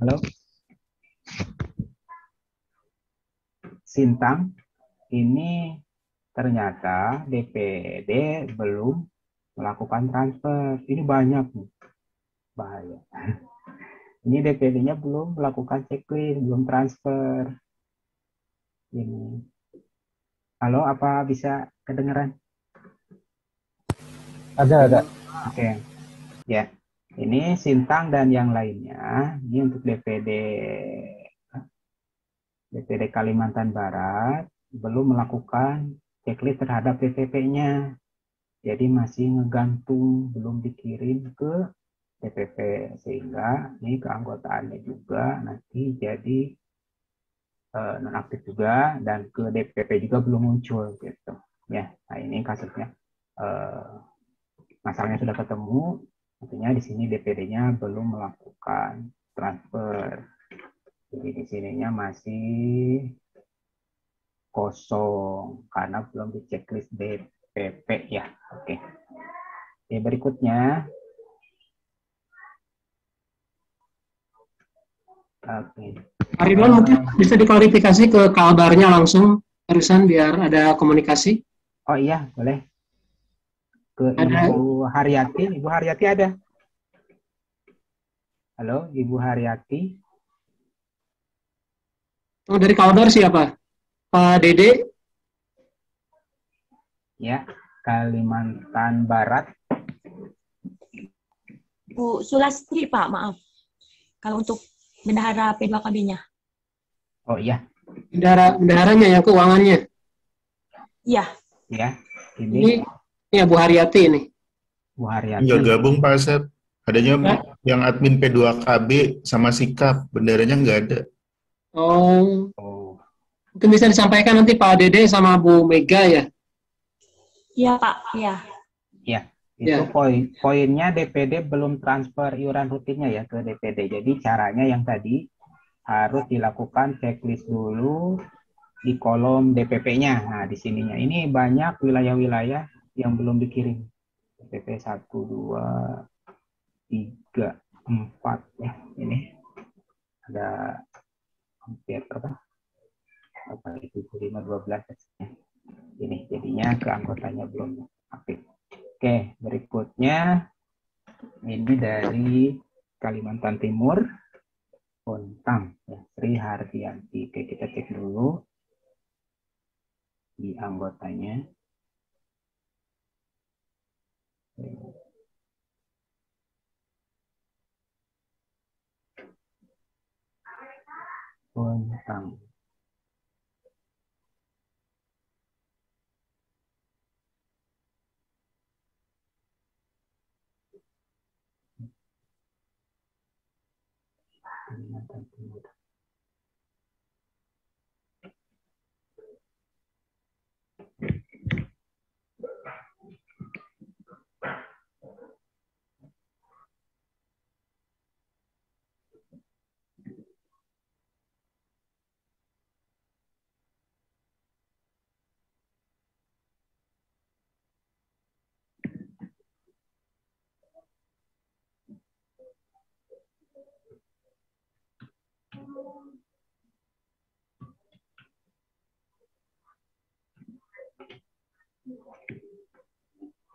Halo. Sintang, ini ternyata DPD belum melakukan transfer. Ini banyak nih. Bahaya. Ini DPD-nya belum melakukan checklist, belum transfer. Ini. Halo, apa bisa kedengeran? Ada. Oke. Ya. Ini Sintang dan yang lainnya. Ini untuk DPD Kalimantan Barat belum melakukan checklist terhadap DPP-nya. Jadi masih ngegantung, belum dikirim ke DPP, sehingga ini keanggotaannya juga nanti jadi nonaktif juga, dan ke DPP juga belum muncul gitu ya. Nah, ini kasusnya masalahnya sudah ketemu, artinya di sini DPD-nya belum melakukan transfer, jadi di sininya masih kosong karena belum di checklist DPP ya. Oke. Berikutnya. Oke. Pak Ridwan mungkin bisa diklarifikasi ke kalbarnya langsung barusan biar ada komunikasi. Oh iya, boleh. Ke Ada. Ibu Haryati. Ibu Haryati ada? Halo, Ibu Haryati. Oh, dari kalbar siapa? Pak Dede? Ya, Kalimantan Barat. Bu Sulastri, Pak, maaf. kalau untuk bendahara P2KB-nya. Oh iya, Bendaharanya yang keuangannya. Iya. ya. Ini ya Bu Haryati ini. Bu Haryati. Nggak gabung Pak Asep. Adanya Ya. yang admin P2KB sama sikap, benderanya nggak ada. Oh, Oh, mungkin bisa disampaikan nanti Pak Dede sama Bu Mega ya. Iya, Pak. Iya. ya. Ya. Itu poinnya DPD belum transfer iuran rutinnya ya ke DPD. Jadi caranya yang tadi harus dilakukan checklist dulu di kolom DPP-nya. Nah, di sininya. Ini banyak wilayah-wilayah yang belum dikirim. DPP 1, 2, 3, 4 ya. Ini ada hampir berapa? Apa itu 5, 12 ya. Ini jadinya ke anggotanya belum aktif. Oke, berikutnya ini dari Kalimantan Timur, Bontang, ya, Sri Hardianti. Oke, kita cek dulu di anggotanya. Bontang. Kalimantan Timur.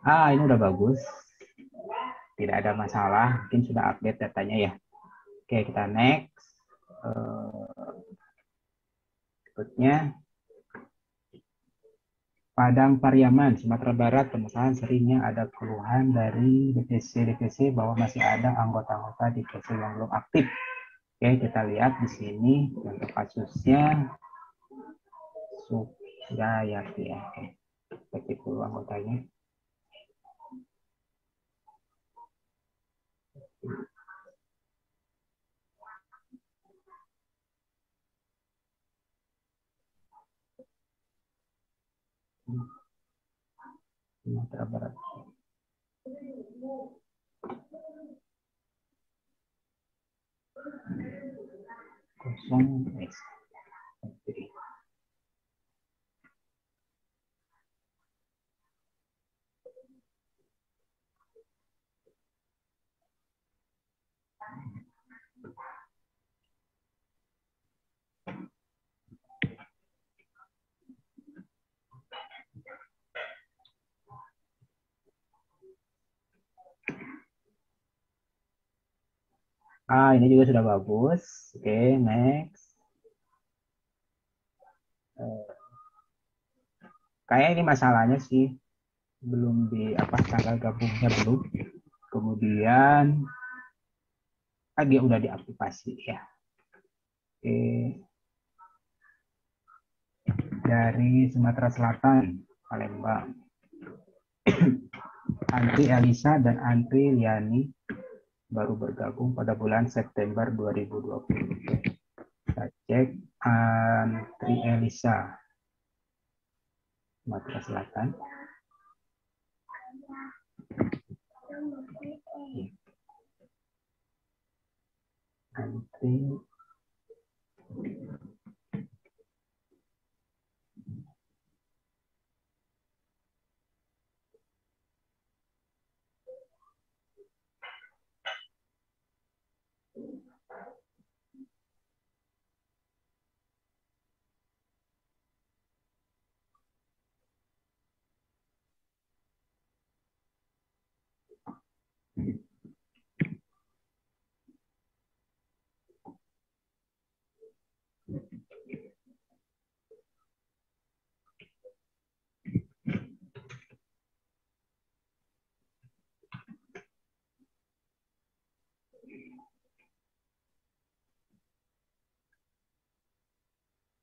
Ini udah bagus. Tidak ada masalah. Mungkin sudah update datanya ya. Oke, kita next. Berikutnya. Padang Pariaman, Sumatera Barat, permasalahan seringnya ada keluhan dari DPC bahwa masih ada anggota-anggota DPC yang belum aktif. Oke, kita lihat di sini untuk kasusnya Sukayati ya. Oke, kita cek dulu anggotanya. Sumatera Barat. Kosong S. Ini juga sudah bagus. Oke, next. Kayak ini masalahnya sih belum di tanggal gabungnya belum. Kemudian dia udah diaktifasi ya. Oke. Dari Sumatera Selatan, Palembang. Antri Elisa dan Antri Liani baru bergabung pada bulan September 2020. Kita cek Antri Elisa, Sumatera Selatan. Antri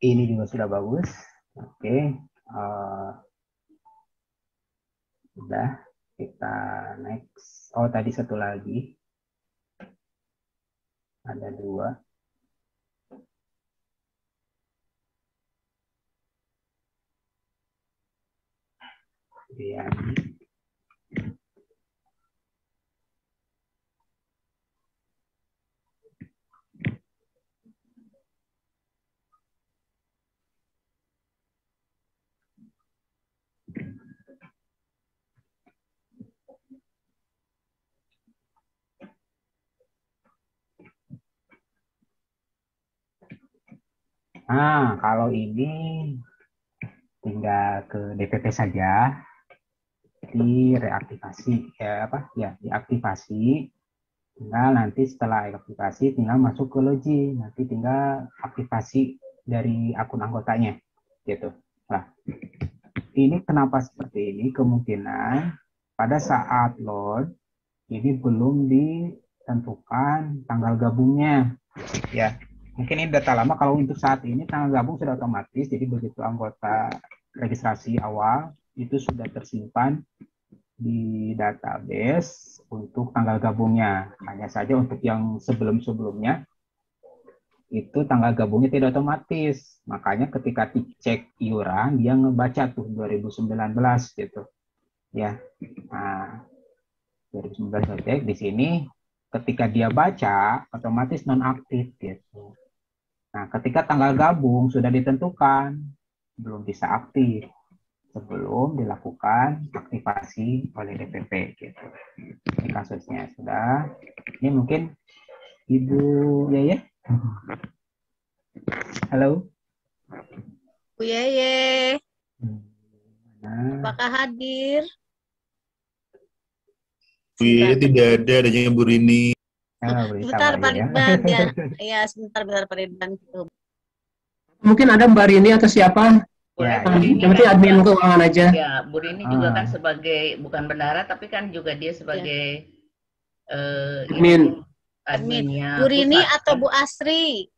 Ini juga sudah bagus. Oke. Sudah. Kita next. Oh, tadi satu lagi. Ada 2. Kemudian kalau ini tinggal ke DPP saja, direaktivasi, diaktifasi. Tinggal nanti setelah aktivasi, tinggal masuk ke logi, nanti tinggal aktivasi dari akun anggotanya, gitu. Nah, ini kenapa seperti ini? Kemungkinan pada saat load ini belum ditentukan tanggal gabungnya, ya. Mungkin ini data lama. Kalau untuk saat ini tanggal gabung sudah otomatis, jadi begitu anggota registrasi awal itu sudah tersimpan di database untuk tanggal gabungnya. Hanya saja untuk yang sebelum-sebelumnya itu tanggal gabungnya tidak otomatis. Makanya ketika dicek iuran dia ngebaca tuh 2019 gitu. Ya. Nah, 2019 cek di sini ketika dia baca otomatis nonaktif gitu. Nah, ketika tanggal gabung sudah ditentukan, belum bisa aktif sebelum dilakukan aktivasi oleh DPP gitu. Ini kasusnya sudah. Ini mungkin Ibu Yaya. Halo. Bu Yeye, Nah, apakah hadir? Iya, tidak ada adanya Bu Rini. Sebentar Pak Ridwan ya. Ya, sebentar Pak Ridwan. Mungkin ada Mbak Rini atau siapa? Boleh, Ya, Bu Rini Yang penting kan admin juga, keuangan aja. ya, Bu Rini juga kan sebagai, bukan bendahara, tapi kan juga dia sebagai Admin. adminnya Bu Rini pusat, atau kan? Bu Asri?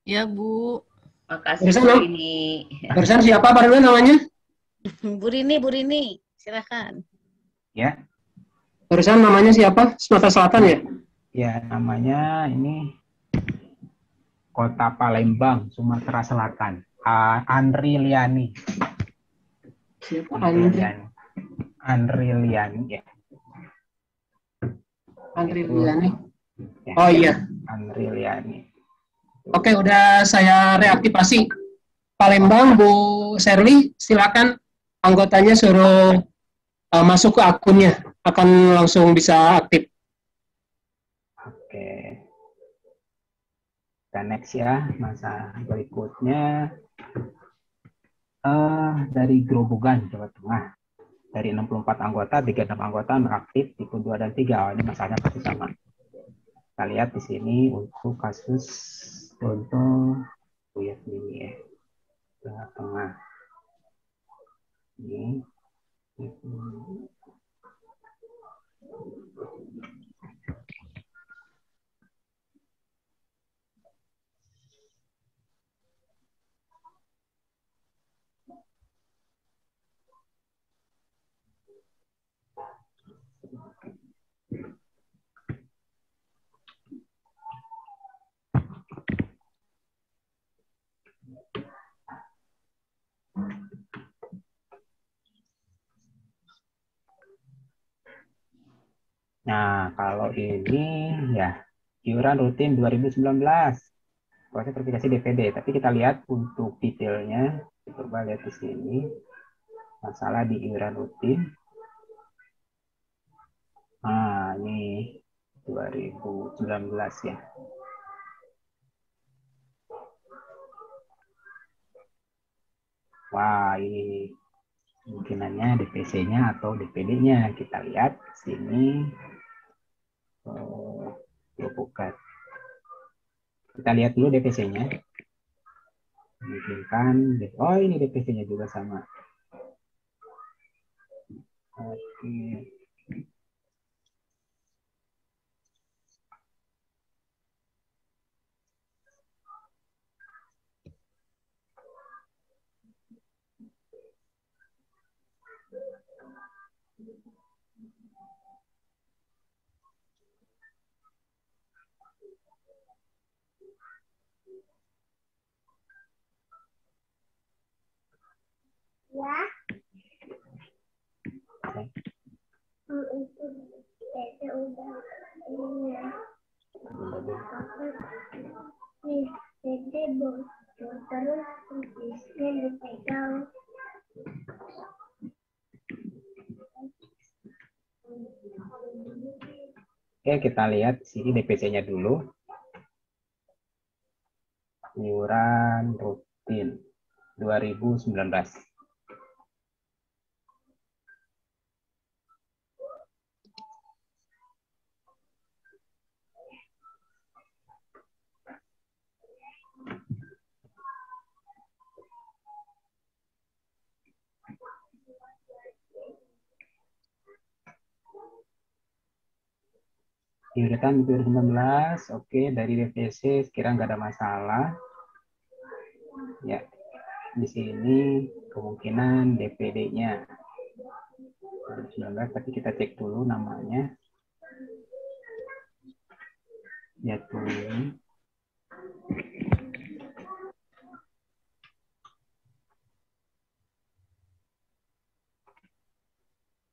Ya, Bu. Makasih Barusan, Bu Rini. barusan siapa Pak Ridwan namanya? Bu Rini, silakan. Ya. Barusan namanya siapa? Sumatera Selatan ya? Ya, namanya ini Kota Palembang, Sumatera Selatan. Andri Liani. Siapa? Andri Liani ya. Andri Liani. Ya. Oh iya. Andri Liani. Oke, udah saya reaktivasi. Palembang, Bu Sherly, silakan anggotanya suruh masuk ke akunnya, akan langsung bisa aktif. Oke. Kita next ya, masa berikutnya dari Grobogan, Jawa Tengah. Dari 64 anggota, 36 anggota aktif tipe 2 dan 3. Oh, ini masalahnya pasti sama. Kita lihat di sini untuk kasus untuk ini ya. Jawa Tengah. Ini. Nah, kalau ini ya iuran rutin 2019 proses verifikasi DPD. Tapi kita lihat untuk detailnya, coba lihat di sini masalah di iuran rutin. Nah, ini 2019 ya. Wah, ini kemungkinannya DPC-nya atau DPD-nya. Kita lihat di sini. Bukan. Kita lihat dulu DPC-nya. Memungkinkan. Oh, ini DPC-nya juga sama. Oke. Ya. Oke. Itu Dede udah ini ya. Dede bocor terus kuisnya dipegang. Oke, kita lihat sini DPC-nya dulu. Iuran rutin 2019. Iuran 2019, oke, dari DPC sekiranya nggak ada masalah. Ya, di sini kemungkinan DPD-nya 2019, tapi kita cek dulu namanya. Ya tuh.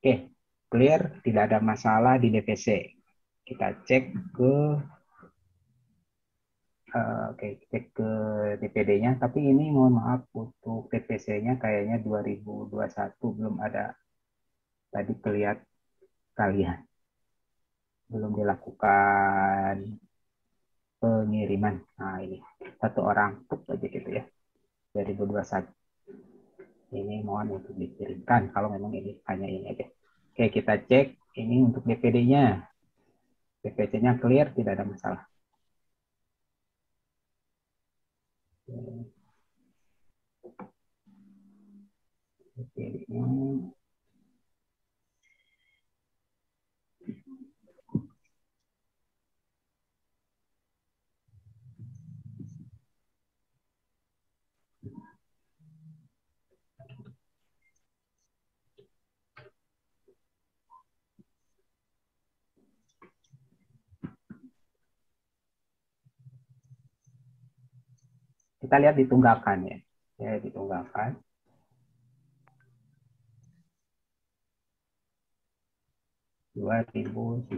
Oke, clear, tidak ada masalah di DPC. Kita cek ke cek ke DPD-nya, tapi ini mohon maaf untuk DPC-nya kayaknya 2021 belum ada. Tadi kelihatan kalian belum dilakukan pengiriman. Nah, ini satu orang tuh aja gitu ya. 2021. Ini mohon untuk dikirimkan kalau memang ini hanya ini aja. Oke, kita cek ini untuk DPD-nya. DPC-nya clear, tidak ada masalah. DPD-nya kita lihat ditunggakan ya. Ya, ditunggakan. Dua 2019.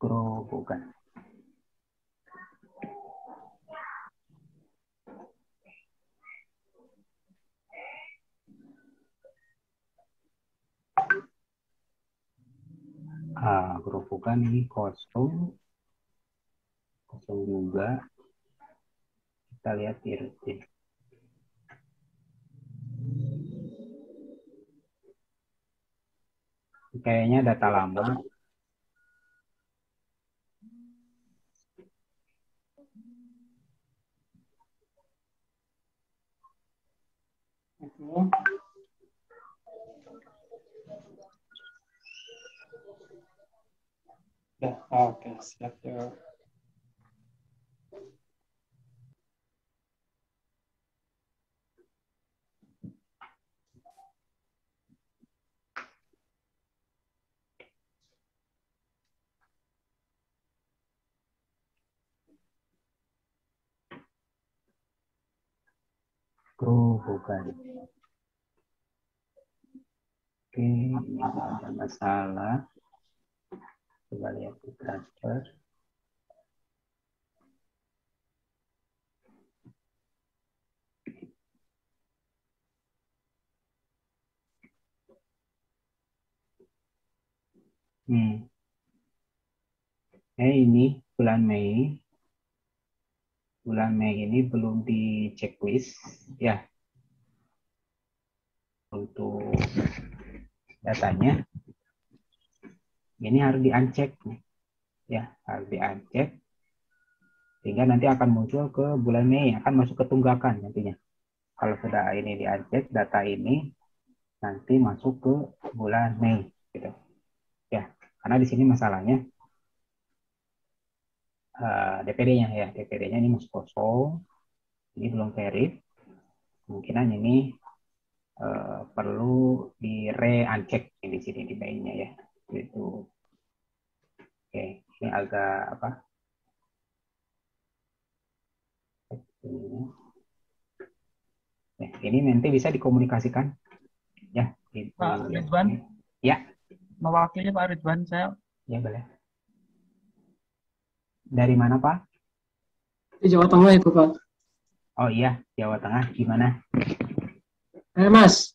Grobogan. Grobogan ini kosong. Kosong juga. Kita lihat di rutin. Kayaknya data lama. Ya, oke, siap ya. Grobogan. Oke, ini ada masalah. Coba lihat di transfer. Ini bulan Mei. Bulan Mei ini belum di checklist ya untuk datanya. Ini harus di-uncheck ya, harus di-uncheck sehingga nanti akan muncul ke bulan Mei, akan masuk ke tunggakan nantinya. Kalau sudah ini di-uncheck data ini nanti masuk ke bulan Mei gitu. Ya, karena di sini masalahnya DPD-nya ya, DPD-nya ini masih kosong, ini belum verif, kemungkinan ini perlu di re-uncheck di sini di Mei-nya ya, itu. Oke, ini agak apa? Ini. ini nanti bisa dikomunikasikan ya. Pak Ridwan. Ya. Mewakili Pak Ridwan saya. Ya boleh. Dari mana Pak? Di Jawa Tengah itu Pak. Oh iya, Jawa Tengah. Gimana? Mas.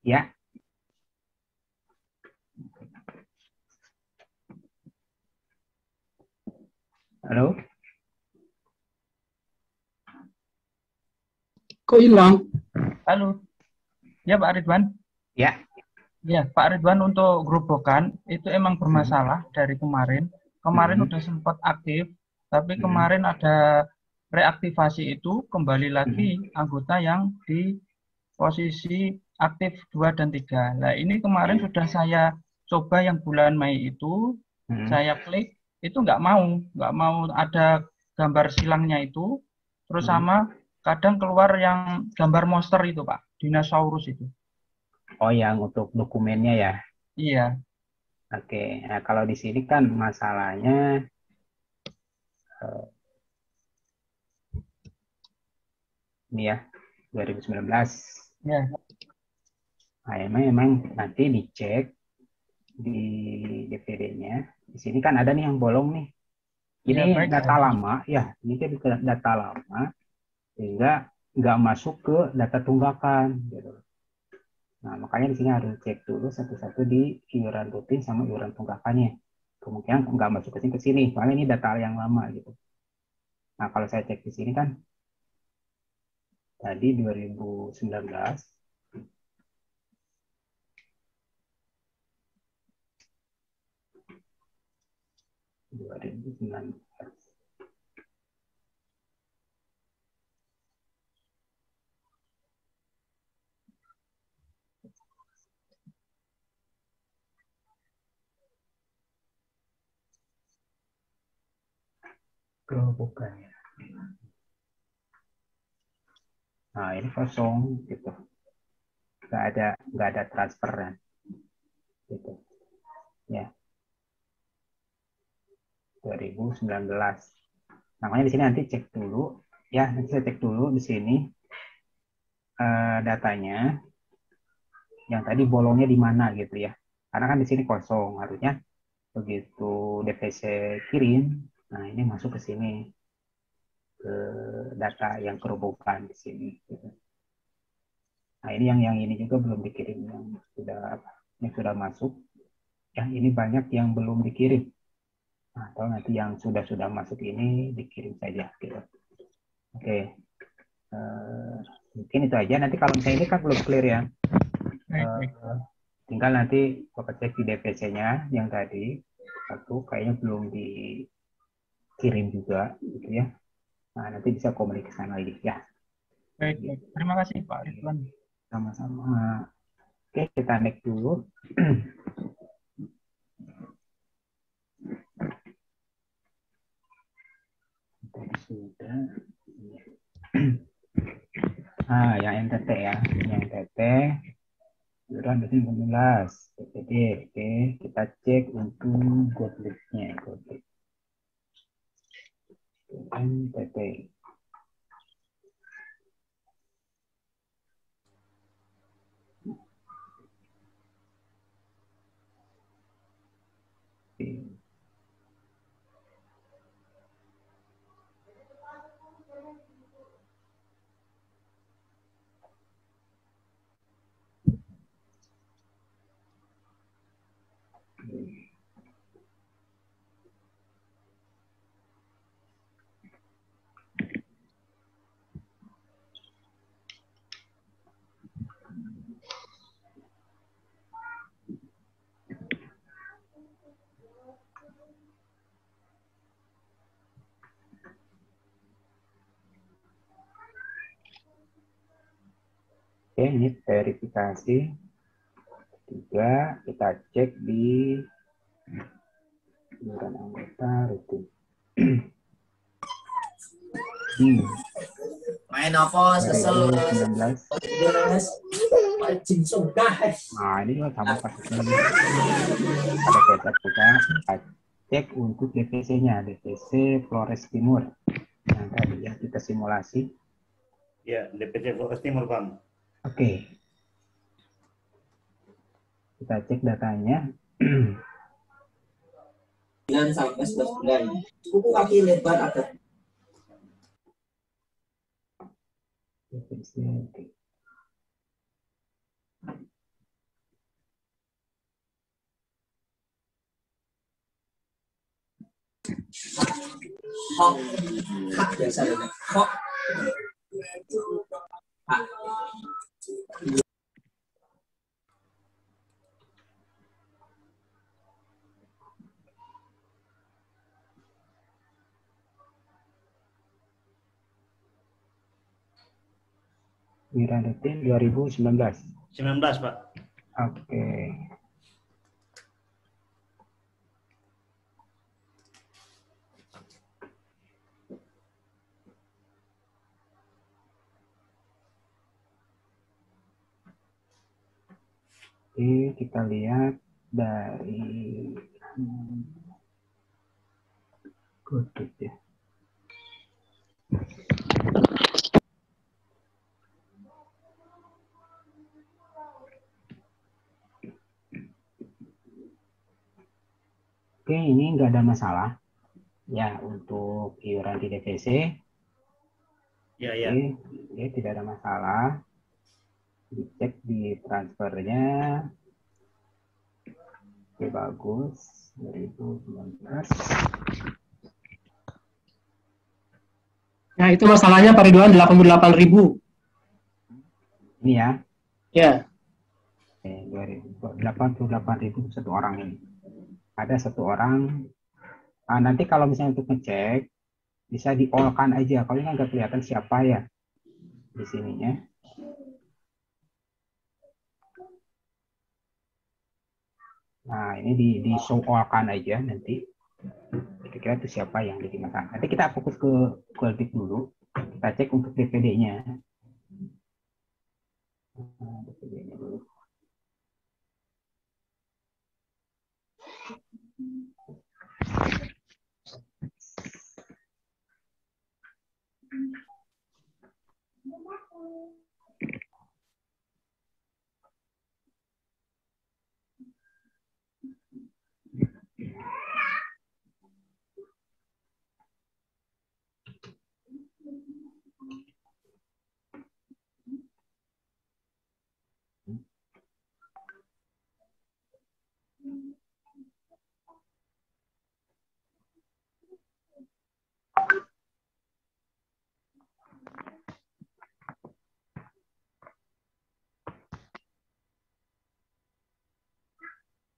Ya. Halo? Kok hilang? Halo. Ya Pak Ridwan. Ya. Ya Pak Ridwan, untuk gerobokan itu emang bermasalah dari kemarin. Kemarin udah sempat aktif, tapi kemarin ada reaktivasi itu kembali lagi anggota yang di posisi aktif 2 dan 3. Nah ini kemarin sudah saya coba yang bulan Mei itu, saya klik, itu nggak mau ada gambar silangnya itu, terus sama kadang keluar yang gambar monster itu Pak, dinosaurus itu. Oh, yang untuk dokumennya ya? Iya. Oke, nah kalau di sini kan masalahnya ini ya, 2019. Ya. Nah, emang nanti dicek di DPD-nya. Di sini kan ada nih yang bolong nih. Ini Ya, data lama, ya. Ini kan data lama, sehingga nggak masuk ke data tunggakan. Gitu. Nah, makanya di sini harus cek dulu satu-satu di iuran rutin sama iuran tunggakannya. Kemungkinan nggak masuk ke sini, soalnya ini data yang lama gitu. Nah, kalau saya cek di sini kan tadi 2019 bukannya. Nah, ini kosong gitu. Nggak ada transferan. Gitu. Ya. 2019. Makanya di sini nanti cek dulu ya, nanti saya cek dulu di sini datanya yang tadi bolongnya di mana gitu ya. Karena kan di sini kosong, harusnya begitu DPC kirim, nah ini masuk ke sini, ke data yang kerobokan di sini. Gitu. Nah ini yang ini juga belum dikirim, yang sudah masuk. Ya ini banyak yang belum dikirim. Nah, atau nanti yang sudah masuk ini dikirim saja. Gitu. Oke, mungkin itu aja. Nanti kalau misalnya ini kan belum clear ya. Tinggal nanti Bapak cek di DPC-nya yang tadi satu kayaknya belum dikirim juga gitu ya. Nah, nanti bisa komunikasi lagi ya. Baik. Terima kasih Pak Ridwan. Sama-sama. Oke, kita next dulu. Tadi sudah. Yang NTT ya. Yang NTT iuran 2019 DPD. Oke, kita cek untuk godlistnya. NTT. Oke, ini verifikasi. Juga kita cek di iuran anggota rutin. Main apa sesel 2019. Nah, ini juga sama kasusnya. Ada cek juga. Kita cek untuk DPC-nya, DPC Flores Timur. Yang tadi ya kita simulasi. Ya, DPC Flores Timur, Bang. Oke. Kita cek datanya. 9 sampai 11 bulan. Kuku kaki lebar ada. Hok, hak biasa ya. Hok. Hak. Wiranutin 2019. 19, Pak. Oke. Oke, kita lihat dari kutub ya. Oke, ini nggak ada masalah ya untuk iuran di DPC. Ya, ya. Oke, tidak ada masalah. Dicek di transfernya. Oke, bagus. 2019. Nah, itu masalahnya Pak Ridwan 88.000. Ini ya. Ya. Oke, 88.000 satu orang ini. Ada satu orang. Nah, nanti kalau misalnya untuk ngecek bisa di-all-kan aja. Kalau ini nggak kelihatan siapa ya di sininya. Nah, ini di show all-kan aja nanti. Kira-kira itu siapa yang jadi masalah. Nanti kita fokus ke Qualtic dulu. Kita cek untuk DPD-nya. DPD-nya dulu.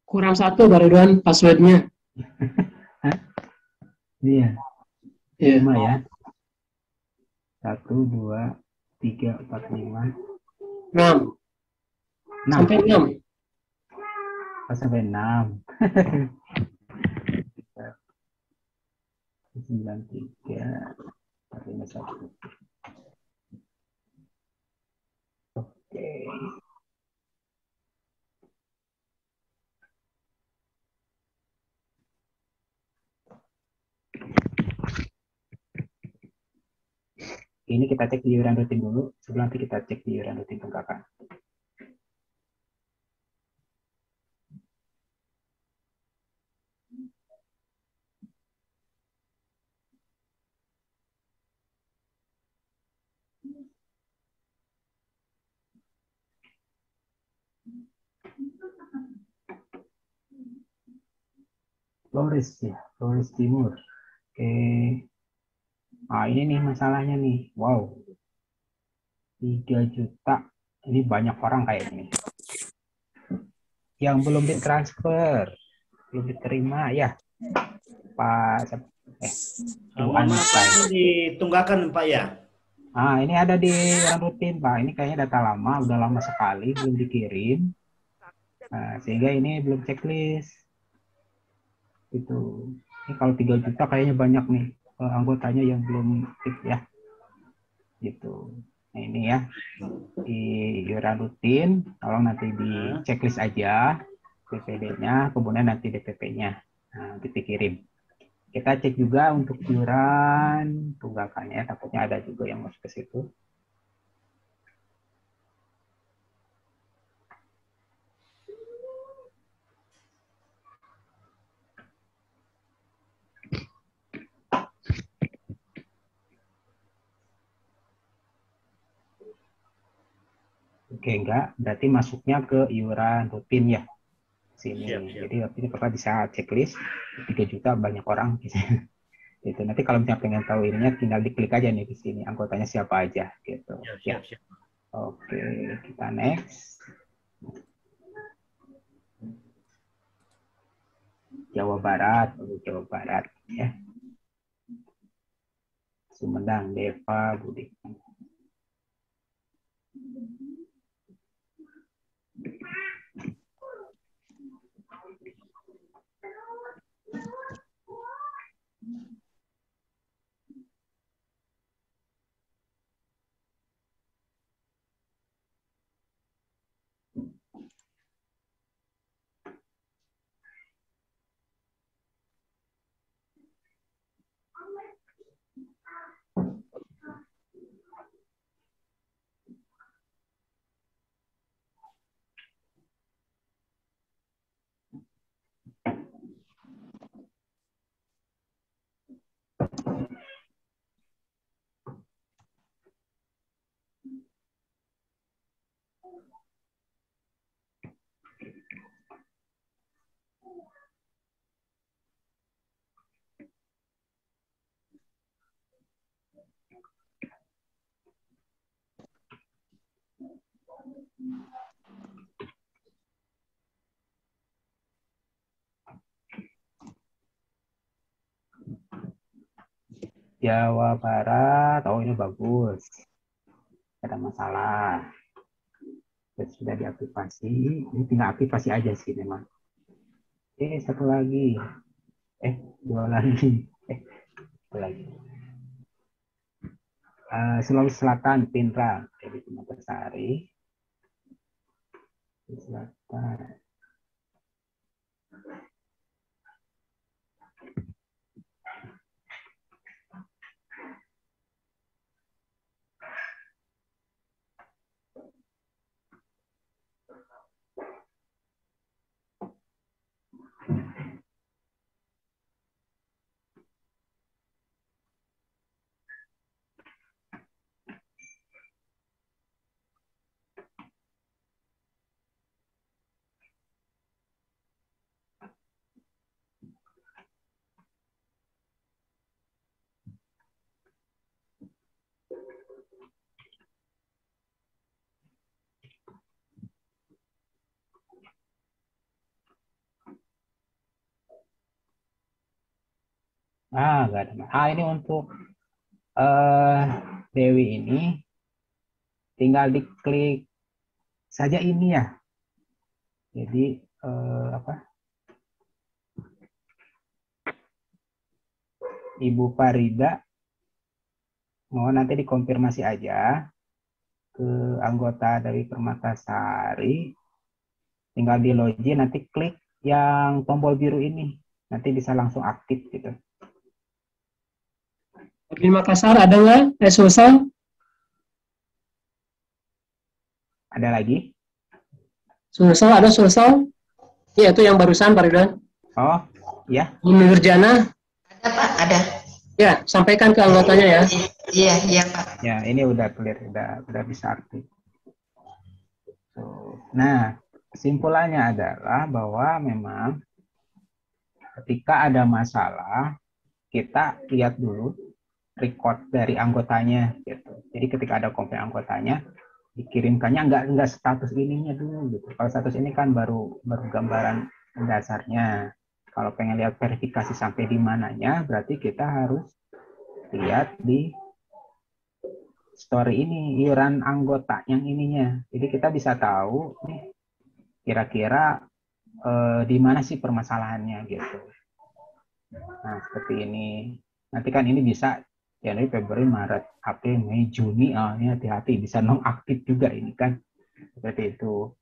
Kurang satu Pak Ridwan passwordnya. Iya. Iya. 5 ya. 1, 2, 3, 4, 5. 6. Sampai 6. Sampai 6. 93, 41. Oke. Ini kita cek di iuran rutin dulu, sebelum nanti kita cek di iuran rutin tunggakan. Flores ya, Flores Timur. Oke. Nah, ini nih masalahnya nih. Wow. 3 juta. Ini banyak orang kayaknya. Yang belum ditransfer. Belum diterima ya. Pak Ini ditunggakan, Pak ya? Nah, ini ada di iuran rutin, Pak. Ini kayaknya data lama, udah lama sekali belum dikirim. Nah, sehingga ini belum checklist. Gitu. Ini kalau 3 juta kayaknya banyak nih anggotanya yang belum fix ya. Gitu. Nah, ini ya. Di iuran rutin, tolong nanti di checklist aja DPD-nya, kemudian nanti DPP-nya. Nah, dikirim. Kita cek juga untuk iuran tunggakannya, takutnya ada juga yang masuk ke situ. Oke, enggak, berarti masuknya ke iuran rutin ya sini. Siap, siap. Jadi waktu ini Bapak bisa checklist 3 juta banyak orang gitu. Gitu. Nanti kalau misalnya pengen tahu ininya tinggal diklik aja nih di sini anggotanya siapa aja gitu. Siap, Ya. siap, siap. Oke, kita next. Jawa Barat, Jawa Barat ya. Sumedang, Deva, Budi. Jawa Barat, oh ini bagus. Ada masalah. Sudah diaktifasi, ini tinggal aktifasi aja sih memang. Satu lagi. Dua lagi. Satu lagi. Sulawesi Selatan, Pindrang, jadi Makassari. Selatan. Nggak ada. Ini untuk Dewi ini tinggal diklik saja ini ya. Jadi apa? Ibu Farida mau nanti dikonfirmasi aja ke anggota dari Permatasari. Tinggal di login, nanti klik yang tombol biru ini. Nanti bisa langsung aktif gitu. Di Makassar ada nggak? Sulsel? Ada lagi? Sulsel, ada Sulsel? Iya, itu yang barusan, Pak Ridwan. Oh, ya. Bumi Nurjana? Ada, Pak, ada. Ya, sampaikan ke anggotanya ya. Iya, iya, Pak. Ya, ini udah clear, udah bisa aktif. Nah, kesimpulannya adalah bahwa memang ketika ada masalah, kita lihat dulu record dari anggotanya gitu. Jadi ketika ada komplain anggotanya, dikirimkannya enggak status ininya dulu gitu. Kalau status ini kan baru gambaran dasarnya. Kalau pengen lihat verifikasi sampai di mananya, berarti kita harus lihat di story ini, iuran anggota yang ininya. Jadi kita bisa tahu nih kira-kira di mana sih permasalahannya gitu. Nah, seperti ini. Nanti kan ini bisa Januari, Februari, Maret, April, Mei, Juni. Ini hati-hati bisa nonaktif juga ini kan. Seperti itu.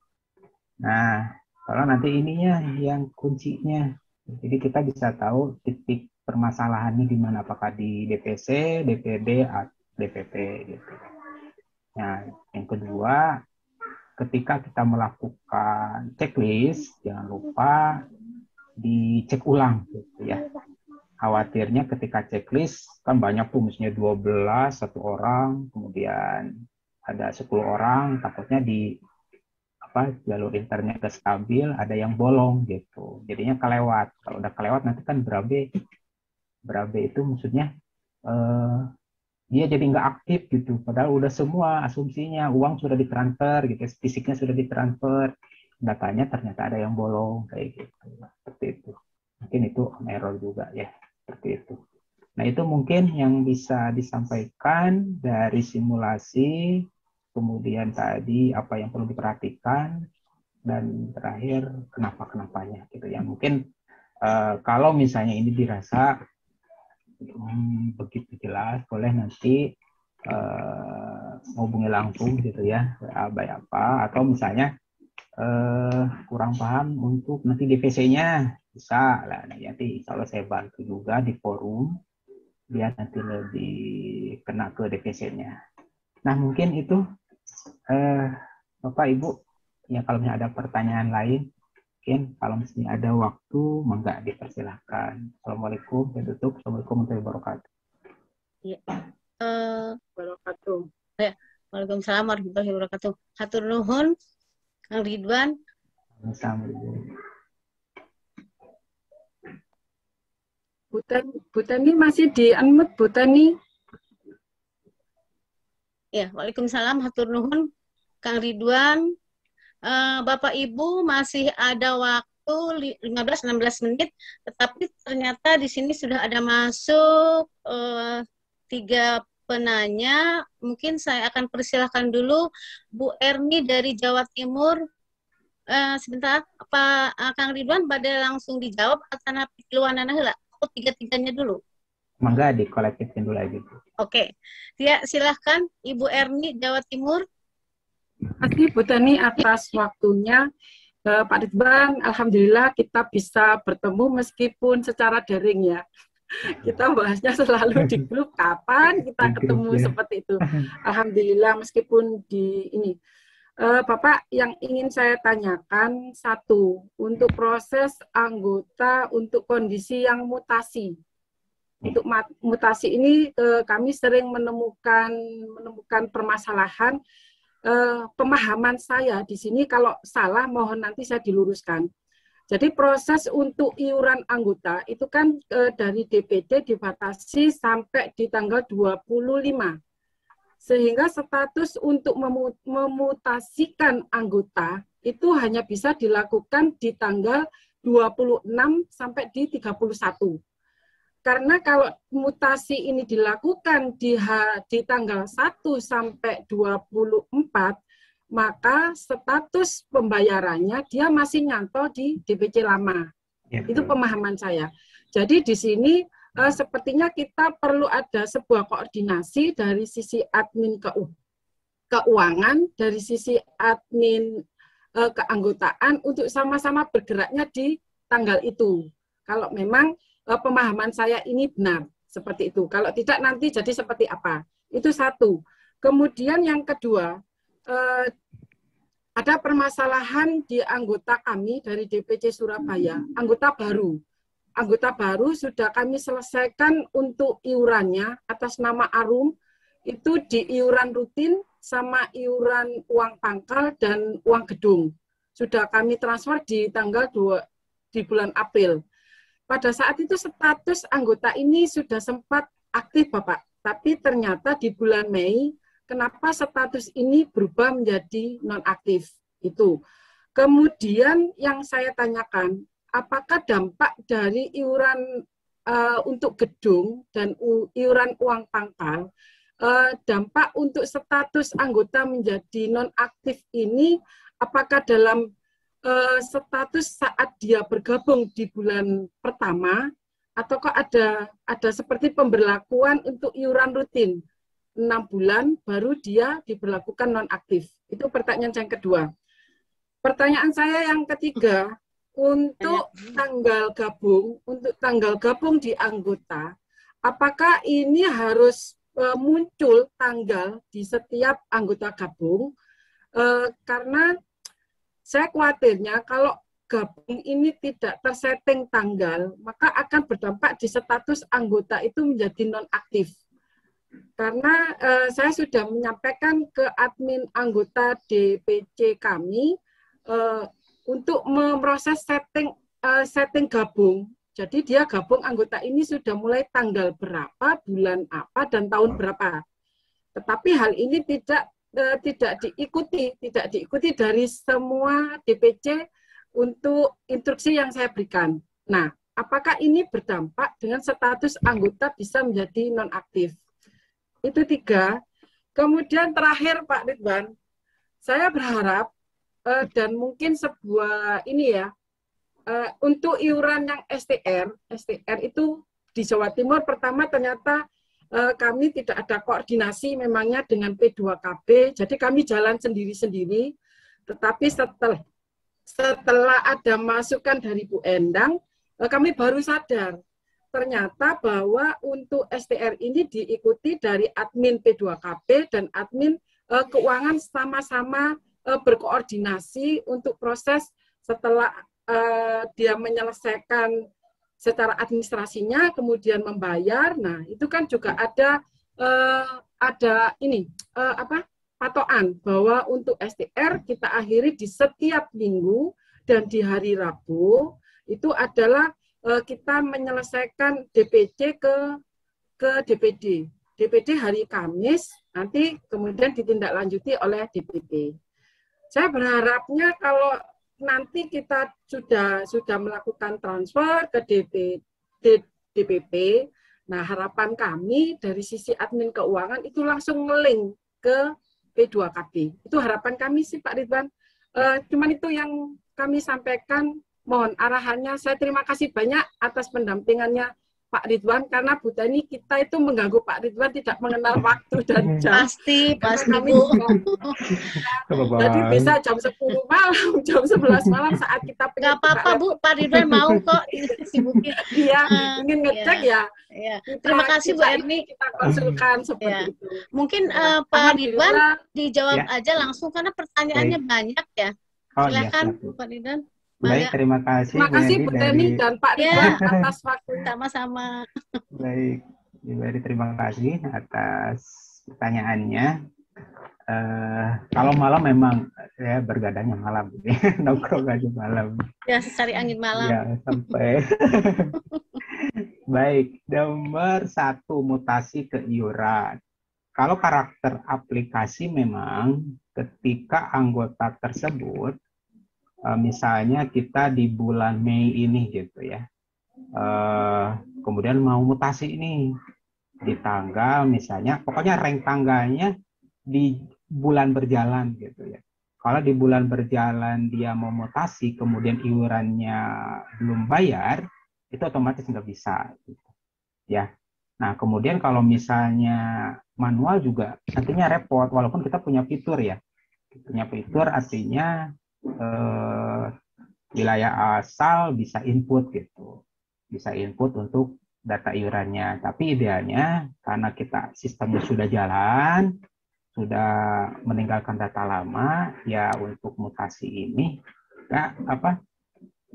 Nah, kalau nanti ininya yang kuncinya. Jadi kita bisa tahu titik permasalahannya di mana, apakah di DPC, DPD, atau DPP gitu. Nah, yang kedua, ketika kita melakukan checklist, jangan lupa dicek ulang gitu ya. Khawatirnya ketika checklist kan banyak tuh, misalnya 12 satu orang, kemudian ada 10 orang, takutnya di jalur internetnya stabil, ada yang bolong gitu. Jadinya kelewat. Kalau udah kelewat nanti kan berabe itu maksudnya dia jadi nggak aktif gitu. Padahal udah semua asumsinya, uang sudah ditransfer gitu, fisiknya sudah ditransfer, datanya ternyata ada yang bolong kayak gitu. Seperti itu. Mungkin itu error juga ya, seperti itu. Nah, itu mungkin yang bisa disampaikan dari simulasi, kemudian tadi apa yang perlu diperhatikan, dan terakhir kenapa-kenapanya gitu ya. Mungkin kalau misalnya ini dirasa begitu jelas, boleh nanti hubungi langsung gitu ya, apa, atau misalnya kurang paham untuk nanti DVC-nya, bisa lah, nanti insya Allah saya bantu juga di forum biar nanti lebih kena ke DVC-nya. Nah, mungkin itu Bapak Ibu ya, kalau misalnya ada pertanyaan lain, mungkin kalau misalnya ada waktu, mangga dipersilahkan. Assalamualaikum, saya tutup. Assalamualaikum warahmatullahi wabarakatuh. Ya. Waalaikumsalam warahmatullahi wabarakatuh. Hatur nuhun, Kang Ridwan. Assalamualaikum. Bu Tani masih di-unmute, Bu Tani. Ya, waalaikumsalam, hatur nuhun, Kang Ridwan. Bapak Ibu masih ada waktu 15-16 menit, tetapi ternyata di sini sudah ada masuk 3 penanya. Mungkin saya akan persilahkan dulu Bu Erni dari Jawa Timur. Sebentar, apa Kang Ridwan pada langsung dijawab atau piluanana heula? Aku 3-3-nya dulu. Mangga dikolektifin dulu aja. Oke. Ya, silahkan Ibu Erni Jawa Timur. Terima kasih Bu Tani atas waktunya. Pak Ridwan, alhamdulillah kita bisa bertemu meskipun secara daring ya. Kita bahasnya selalu di grup, kapan kita ketemu seperti itu. Alhamdulillah meskipun di ini. Bapak, yang ingin saya tanyakan satu, untuk proses anggota untuk kondisi yang mutasi. Untuk mutasi ini kami sering menemukan permasalahan. Pemahaman saya di sini kalau salah mohon nanti saya diluruskan. Jadi proses untuk iuran anggota itu kan dari DPD dibatasi sampai di tanggal 25. Sehingga status untuk memutasikan anggota itu hanya bisa dilakukan di tanggal 26 sampai di 31. Karena kalau mutasi ini dilakukan di tanggal 1 sampai 24, maka status pembayarannya dia masih nyantol di DPC lama. Ya, itu pemahaman saya. Jadi di sini sepertinya kita perlu ada sebuah koordinasi dari sisi admin keuangan, dari sisi admin keanggotaan untuk sama-sama bergeraknya di tanggal itu. Kalau memang pemahaman saya ini benar, seperti itu. Kalau tidak nanti jadi seperti apa? Itu satu. Kemudian yang kedua, ada permasalahan di anggota kami dari DPC Surabaya, anggota baru. Anggota baru sudah kami selesaikan untuk iurannya atas nama Arum, itu di iuran rutin sama iuran uang pangkal dan uang gedung. Sudah kami transfer di tanggal 2 di bulan April. Pada saat itu status anggota ini sudah sempat aktif, Bapak. Tapi ternyata di bulan Mei, kenapa status ini berubah menjadi nonaktif? Itu. Kemudian yang saya tanyakan, apakah dampak dari iuran untuk gedung dan iuran uang pangkal, dampak untuk status anggota menjadi nonaktif ini, apakah dalam status saat dia bergabung di bulan pertama, ataukah ada seperti pemberlakuan untuk iuran rutin 6 bulan baru dia diberlakukan nonaktif? Itu pertanyaan yang kedua. Pertanyaan saya yang ketiga, untuk tanggal gabung di anggota, apakah ini harus muncul tanggal di setiap anggota gabung? Karena saya khawatirnya kalau gabung ini tidak tersetting tanggal, maka akan berdampak di status anggota itu menjadi nonaktif. Karena saya sudah menyampaikan ke admin anggota DPC kami, untuk memproses setting gabung. Jadi dia gabung anggota ini sudah mulai tanggal berapa, bulan apa, dan tahun berapa. Tetapi hal ini tidak diikuti dari semua DPC untuk instruksi yang saya berikan. Nah, apakah ini berdampak dengan status anggota bisa menjadi nonaktif? Itu 3. Kemudian terakhir Pak Ridwan, saya berharap dan mungkin sebuah ini ya, untuk iuran yang STR itu di Jawa Timur pertama ternyata kami tidak ada koordinasi memangnya dengan P2KB, jadi kami jalan sendiri-sendiri. Tetapi setelah ada masukan dari Bu Endang, kami baru sadar ternyata bahwa untuk STR ini diikuti dari admin P2KB dan admin keuangan sama-sama berkoordinasi untuk proses setelah dia menyelesaikan secara administrasinya, kemudian membayar. Nah, itu kan juga ada patokan bahwa untuk STR kita akhiri di setiap minggu dan di hari Rabu itu adalah kita menyelesaikan DPC ke DPD. DPD hari Kamis, nanti kemudian ditindaklanjuti oleh DPD. Saya berharapnya kalau nanti kita sudah melakukan transfer ke DPP, nah harapan kami dari sisi admin keuangan itu langsung nge-link ke P2KB. Itu harapan kami sih Pak Ridwan. Cuman itu yang kami sampaikan, mohon arahannya. Saya terima kasih banyak atas pendampingannya Pak Ridwan, karena Bu Tani kita itu mengganggu Pak Ridwan tidak mengenal waktu dan jam. Pasti kami Bu. Jadi bisa jam 10 malam, jam 11 malam saat kita pengen. Gak apa-apa Bu, Pak Ridwan mau kok disibukin. Iya, ingin ngecek ya. Terima kasih Bu Erni. Kita konsulkan seperti itu. Mungkin Pak Ridwan dijawab aja langsung karena pertanyaannya banyak ya. Silakan Pak Ridwan. Baik, terima kasih. Terima kasih Bu Teni dan Pak Ridwan atas waktu. Sama-sama. Baik, Bu Eri, terima kasih atas pertanyaannya. Kalau malam memang ya bergadangnya malam, nongkrong aja malam. Ya, cari angin malam. Ya, sampai. Baik, nomor 1 mutasi ke iuran. Kalau karakter aplikasi memang ketika anggota tersebut misalnya kita di bulan Mei ini gitu ya, kemudian mau mutasi ini di tanggal misalnya, pokoknya rank tanggalnya di bulan berjalan gitu ya. Kalau di bulan berjalan dia mau mutasi, kemudian iurannya belum bayar, itu otomatis nggak bisa gitu ya. Nah kemudian kalau misalnya manual juga nantinya repot, walaupun kita punya fitur ya, punya fitur artinya wilayah asal bisa input gitu, bisa input untuk data iurannya. Tapi idealnya karena kita sistemnya sudah jalan, sudah meninggalkan data lama, ya untuk mutasi ini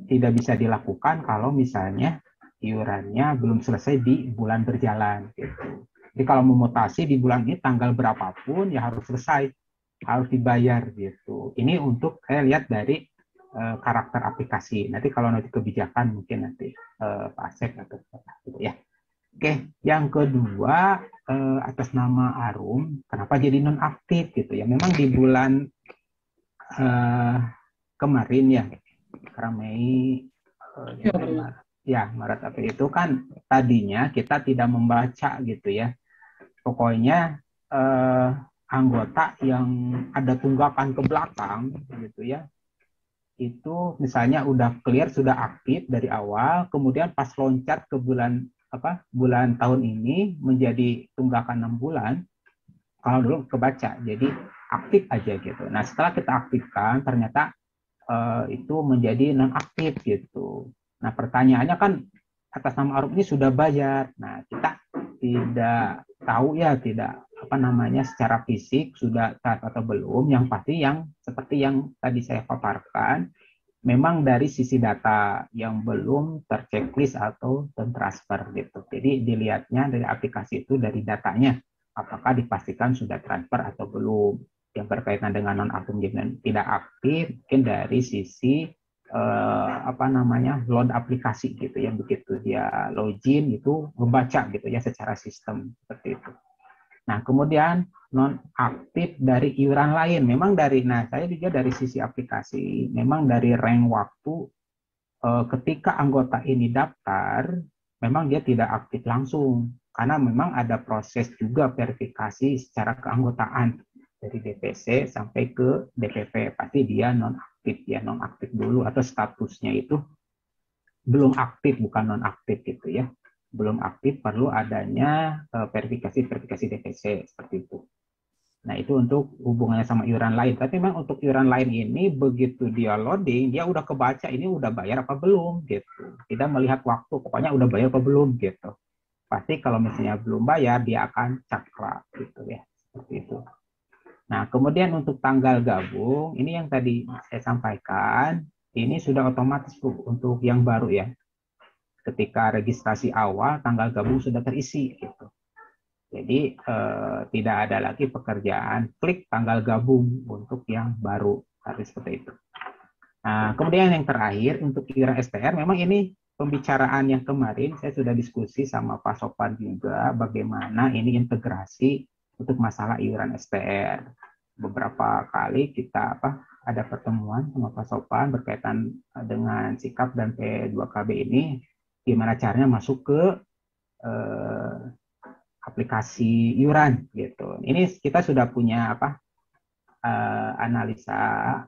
tidak bisa dilakukan kalau misalnya iurannya belum selesai di bulan berjalan gitu. Jadi kalau memutasi di bulan ini tanggal berapapun ya harus selesai, harus dibayar gitu. Ini untuk saya lihat dari karakter aplikasi. Nanti kalau nanti kebijakan mungkin nanti Pak Asep atau gitu ya. Oke, yang kedua atas nama Arum, kenapa jadi nonaktif gitu ya? Memang di bulan kemarin ya, karena Mei, Maret April itu kan tadinya kita tidak membaca gitu ya. Pokoknya anggota yang ada tunggakan ke belakang gitu ya, itu misalnya udah clear, sudah aktif dari awal, kemudian pas loncat ke bulan tahun ini menjadi tunggakan 6 bulan, kalau dulu kebaca jadi aktif aja gitu. Nah setelah kita aktifkan ternyata itu menjadi non aktif gitu. Nah pertanyaannya kan atas nama Arum ini sudah bayar. Nah kita tidak tahu ya, tidak secara fisik sudah taat atau belum. Yang pasti yang seperti yang tadi saya paparkan, memang dari sisi data yang belum terchecklist atau tertransfer gitu. Jadi dilihatnya dari aplikasi itu dari datanya, apakah dipastikan sudah transfer atau belum. yang berkaitan dengan non-aktif dan tidak aktif, mungkin dari sisi load aplikasi gitu ya, begitu dia login itu membaca gitu ya secara sistem seperti itu. Nah, kemudian non aktif dari iuran lain, memang saya juga dari sisi aplikasi, memang dari rank waktu ketika anggota ini daftar, memang dia tidak aktif langsung, karena memang ada proses juga verifikasi secara keanggotaan dari DPC sampai ke DPP, pasti dia non aktif dulu, atau statusnya itu belum aktif, bukan non aktif gitu ya. Belum aktif, perlu adanya verifikasi DPC seperti itu. Nah, itu untuk hubungannya sama iuran lain. Tapi memang untuk iuran lain ini begitu dia loading, dia udah kebaca ini udah bayar apa belum gitu. Tidak melihat waktu, pokoknya udah bayar apa belum gitu. Pasti kalau misalnya belum bayar dia akan cakra gitu ya. Seperti itu. Nah, kemudian untuk tanggal gabung, ini yang tadi saya sampaikan, ini sudah otomatis untuk yang baru ya. Ketika registrasi awal, tanggal gabung sudah terisi gitu. Jadi tidak ada lagi pekerjaan klik tanggal gabung untuk yang baru, harus seperti itu. Nah, kemudian yang terakhir untuk iuran STR, memang ini pembicaraan yang kemarin saya sudah diskusi sama Pak Sopan juga, bagaimana ini integrasi untuk masalah iuran STR. Beberapa kali kita ada pertemuan sama Pak Sopan berkaitan dengan sikap dan P2KB ini, gimana caranya masuk ke aplikasi iuran gitu. Ini kita sudah punya analisa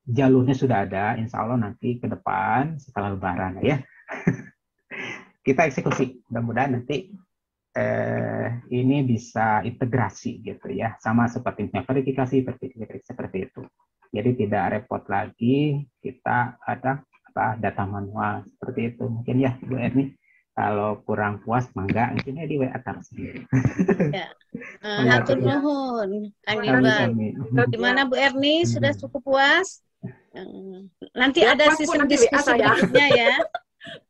jalurnya sudah ada, insya Allah nanti ke depan setelah Lebaran ya. Kita eksekusi, mudah-mudahan nanti ini bisa integrasi gitu ya, sama seperti verifikasi seperti itu. Jadi tidak repot lagi kita ada data manual seperti itu. Mungkin ya Bu Erni, kalau kurang puas mangga mungkin di WA sendiri. Ya. Hatur nuhun, Kang Ridwan. Gimana Bu Erni, sudah cukup puas? Nanti ada sistem diskusi berikutnya ya.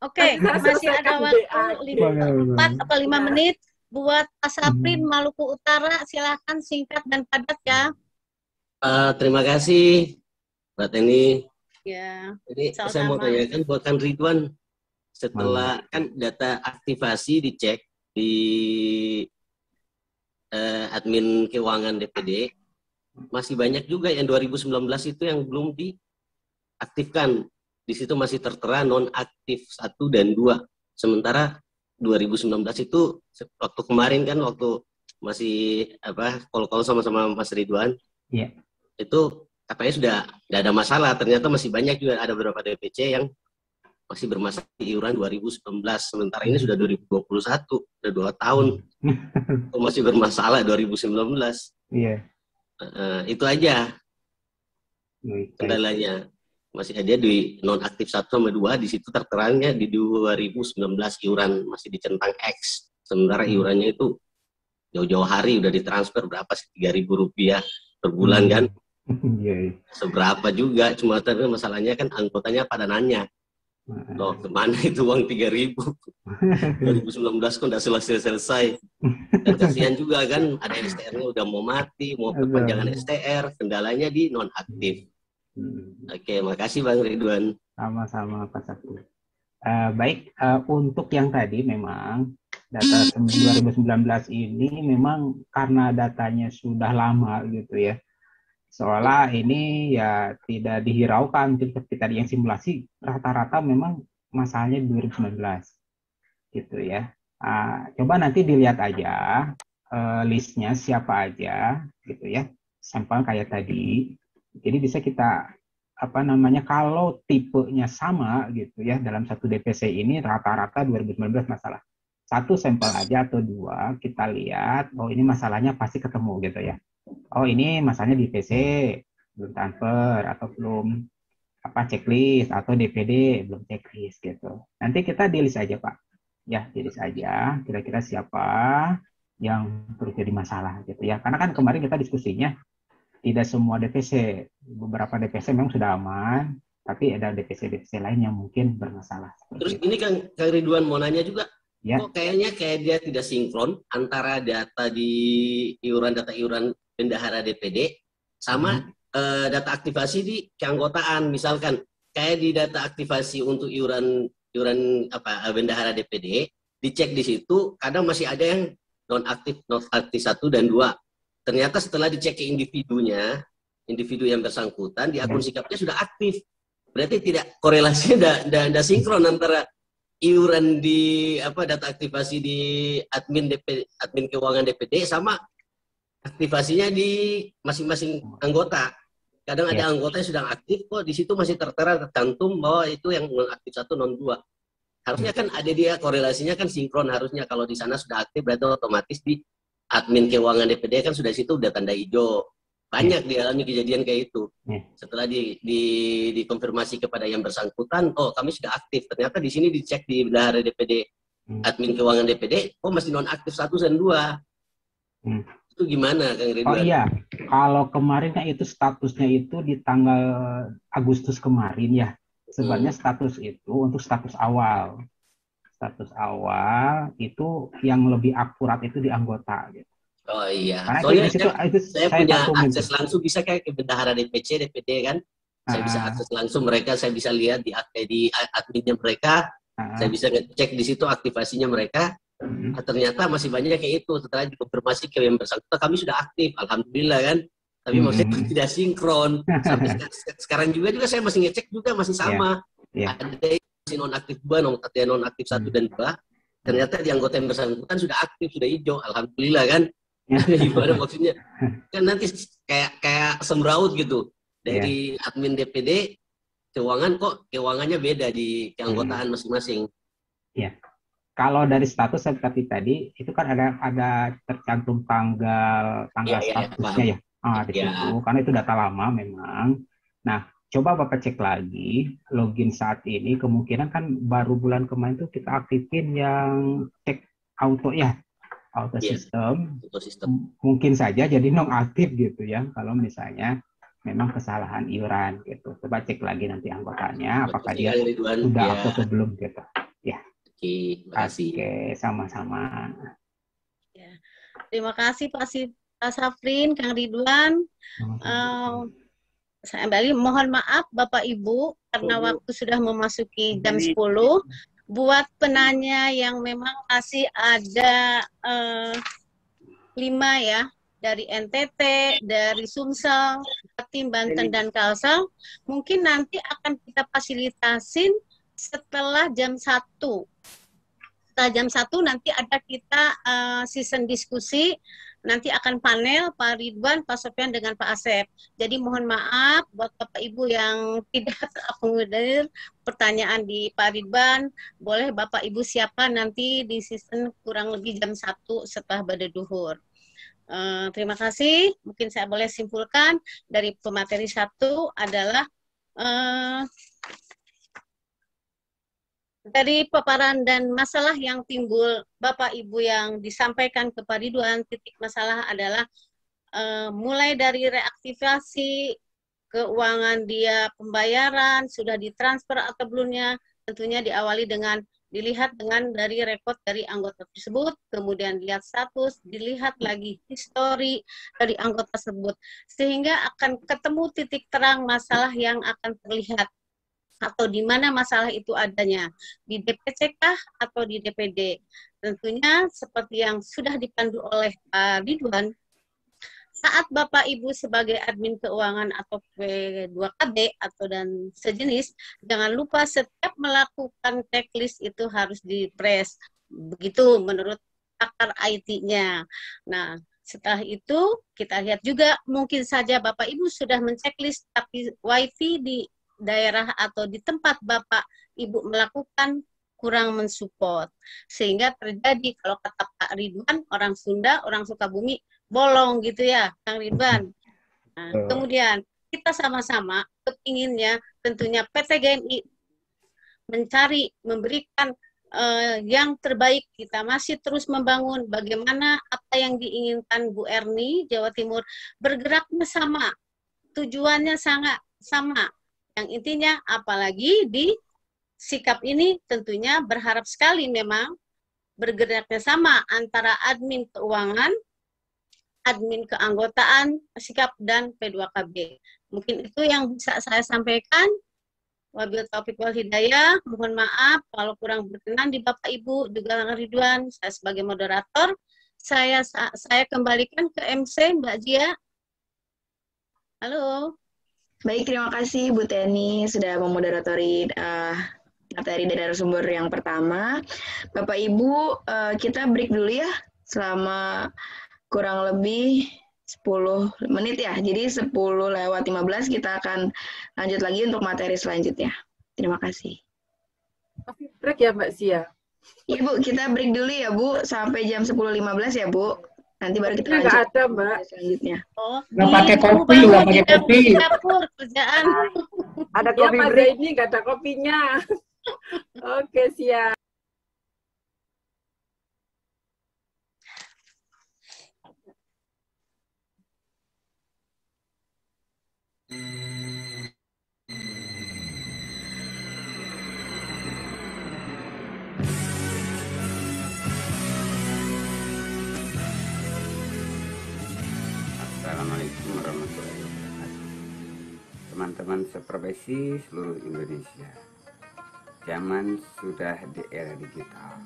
Oke, masih ada waktu 4 atau 5 menit buat Pak Saprin Maluku Utara. Silakan singkat dan padat ya. Terima kasih Mbak Teni. Ya. Jadi saya mau tanyakan buat Kang Ridwan, setelah kan data aktivasi dicek di admin keuangan DPD, masih banyak juga yang 2019 itu yang belum diaktifkan. Di situ masih tertera non-aktif 1 dan 2. Sementara 2019 itu waktu kemarin kan, waktu masih call sama Mas Ridwan, itu katanya sudah nggak ada masalah. Ternyata masih banyak juga, ada beberapa DPC yang masih bermasalah di iuran 2019. Sementara ini sudah 2021, sudah 2 tahun. Masih bermasalah 2019. Iya. Itu aja kendalanya. Masih ada di non-aktif 1 sama 2, di situ terteranya di 2019 iuran masih dicentang X. Sementara iurannya itu jauh-jauh hari udah ditransfer berapa sih, Rp3.000 per bulan kan. Seberapa juga, cuma tapi masalahnya kan anggotanya pada nanya, loh kemana itu uang 3.000? 2019 kan udah selesai. Dan kasihan juga kan, ada STR-nya udah mau mati, mau perpanjangan STR, kendalanya di non-aktif. Oke, makasih Bang Ridwan. Sama-sama Pak Sakti. Baik, untuk yang tadi memang data 2019 ini memang karena datanya sudah lama gitu ya, seolah ini ya tidak dihiraukan. Seperti tadi yang simulasi, rata-rata memang masalahnya 2019 gitu ya. Coba nanti dilihat aja listnya siapa aja gitu ya, sampel kayak tadi. Jadi bisa kita kalau tipenya sama gitu ya, dalam satu DPC ini rata-rata 2019 masalah. 1 sampel aja atau 2 kita lihat, oh ini masalahnya pasti ketemu gitu ya. Oh ini masalahnya di PC belum transfer atau belum checklist, atau DPD belum checklist gitu. Nanti kita di list aja Pak. Ya, di list aja kira-kira siapa yang terus jadi masalah gitu ya. Karena kan kemarin kita diskusinya tidak semua DPC, beberapa DPC memang sudah aman, tapi ada DPC lain yang mungkin bermasalah. Terus ini Kang Ridwan mau nanya juga, ya. Kok kayaknya dia tidak sinkron antara data di data iuran bendahara DPD sama data aktivasi di keanggotaan. Misalkan kayak di data aktivasi untuk iuran bendahara DPD, dicek di situ kadang masih ada yang non aktif 1 dan 2. Ternyata setelah dicek ke individu yang bersangkutan di akun sikapnya sudah aktif. Berarti tidak korelasinya tidak sinkron antara iuran di data aktivasi di admin keuangan DPD sama aktivasinya di masing-masing anggota. Kadang ada anggota yang sudah aktif kok di situ masih tercantum bahwa itu yang non aktif 1 non 2. Harusnya kan ada dia korelasinya kan sinkron, harusnya kalau di sana sudah aktif berarti otomatis di admin keuangan DPD kan sudah di situ udah tanda hijau. Banyak dialami kejadian kayak itu. Setelah dikonfirmasi kepada yang bersangkutan, oh kami sudah aktif. Ternyata di sini dicek di bendahara DPD, admin keuangan DPD, oh masih non aktif 1 dan 2. Itu gimana Kang Ridwan? Oh iya, kalau kemarin kan itu statusnya itu di tanggal Agustus kemarin ya. Sebenarnya status itu untuk status awal. Status awal itu yang lebih akurat itu di anggota gitu. Oh iya. Karena soalnya itu saya punya akses langsung bisa kayak ke bendahara DPC, DPD kan. Saya bisa akses langsung mereka, saya bisa lihat di adminnya mereka, saya bisa ngecek di situ aktivasinya mereka. Nah, ternyata masih banyak kayak itu. Setelah dikonfirmasi ke yang bersangkutan, kami sudah aktif, alhamdulillah kan. Tapi maksudnya tidak sinkron. Sampai sekarang juga saya masih ngecek juga masih sama. Ada yang masih non aktif 2, non aktif 1 dan 2. Ternyata di anggota yang bersangkutan sudah aktif, sudah hijau, alhamdulillah kan. Gimana maksudnya? Kan nanti kayak semraut gitu. Dari admin DPD keuangan kok keuangannya beda di keanggotaan masing-masing. Iya. Kalau dari status seperti tadi itu kan ada tercantum tanggal statusnya ya. Di situ karena itu data lama memang. Nah, coba Bapak cek lagi login saat ini, kemungkinan kan baru bulan kemarin tuh kita aktifin yang cek auto ya. Auto sistem. Mungkin saja jadi non aktif gitu ya kalau misalnya memang kesalahan iuran gitu. Coba cek lagi nanti anggotanya apakah dia sudah atau belum gitu. Ya. Oke, makasih. Oke, sama-sama. Ya. Terima kasih Pak Safrin, Kang Ridwan. Saya kembali mohon maaf Bapak Ibu karena waktu sudah memasuki jam 10. Buat penanya yang memang masih ada 5 ya, dari NTT, dari Sumsel, Jatim, Banten, dan Kalsel, mungkin nanti akan kita fasilitasin setelah jam 1. Setelah jam 1 nanti ada kita season diskusi, nanti akan panel Pak Ridwan, Pak Sofyan dengan Pak Asep. Jadi mohon maaf buat Bapak Ibu yang tidak terakomodir pertanyaan di Pak Ridwan, boleh Bapak Ibu siapkan nanti di season kurang lebih jam 1 setelah Bada Duhur. Terima kasih. Mungkin saya boleh simpulkan dari pemateri 1 adalah dari paparan dan masalah yang timbul Bapak Ibu yang disampaikan ke Pak Ridwan, titik masalah adalah mulai dari reaktivasi keuangan dia pembayaran, sudah ditransfer atau belumnya, tentunya diawali dengan dilihat dengan dari rekod dari anggota tersebut, kemudian lihat status, dilihat lagi histori dari anggota tersebut, sehingga akan ketemu titik terang masalah yang akan terlihat atau di mana masalah itu adanya, di DPC kah atau di DPD. Tentunya seperti yang sudah dipandu oleh Pak Ridwan, saat Bapak Ibu sebagai admin keuangan atau P2KB atau dan sejenis, jangan lupa setiap melakukan checklist itu harus di-press. Begitu menurut pakar IT-nya. Nah, setelah itu kita lihat juga mungkin saja Bapak Ibu sudah men-checklist tapi WiFi di daerah atau di tempat Bapak Ibu melakukan kurang mensupport, sehingga terjadi kalau kata Pak Ridwan, orang Sunda, orang Sukabumi bolong gitu ya, Kang Ridwan. Nah, kemudian kita sama-sama kepinginnya tentunya PT GMI mencari, memberikan yang terbaik. Kita masih terus membangun bagaimana apa yang diinginkan Bu Erni Jawa Timur, bergerak bersama, tujuannya sangat sama. Yang intinya apalagi di sikap ini tentunya berharap sekali memang bergeraknya sama antara admin keuangan, admin keanggotaan, sikap, dan P2KB. Mungkin itu yang bisa saya sampaikan. Wabil taufiq wal hidayah, mohon maaf kalau kurang berkenan di Bapak Ibu, juga Kang Ridwan, saya sebagai moderator, saya kembalikan ke MC Mbak Jia. Halo. Baik, terima kasih Bu Teni sudah memoderatori materi dari narasumber yang pertama. Bapak Ibu, kita break dulu ya selama kurang lebih 10 menit ya. Jadi 10:15 kita akan lanjut lagi untuk materi selanjutnya. Terima kasih. Break ya Mbak Zia? Iya Bu, kita break dulu ya Bu, sampai jam 10:15 ya Bu. Nanti baru kita lanjut. Nggak ada Mbak. Selanjutnya. Oh, nggak pakai kopi, nggak pakai kopi. Dapur kerjaan. Ada kopi ya, break ini nggak ada kopinya. Oke, siap. Assalamualaikum warahmatullahi wabarakatuh. Teman-teman seprofesi seluruh Indonesia, zaman sudah di era digital.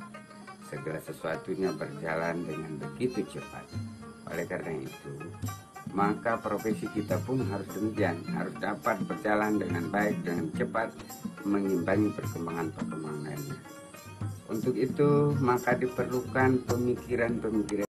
Segala sesuatunya berjalan dengan begitu cepat. Oleh karena itu, maka profesi kita pun harus demikian, harus dapat berjalan dengan baik, dengan cepat, mengimbangi perkembangan-perkembangannya. Untuk itu, maka diperlukan pemikiran-pemikiran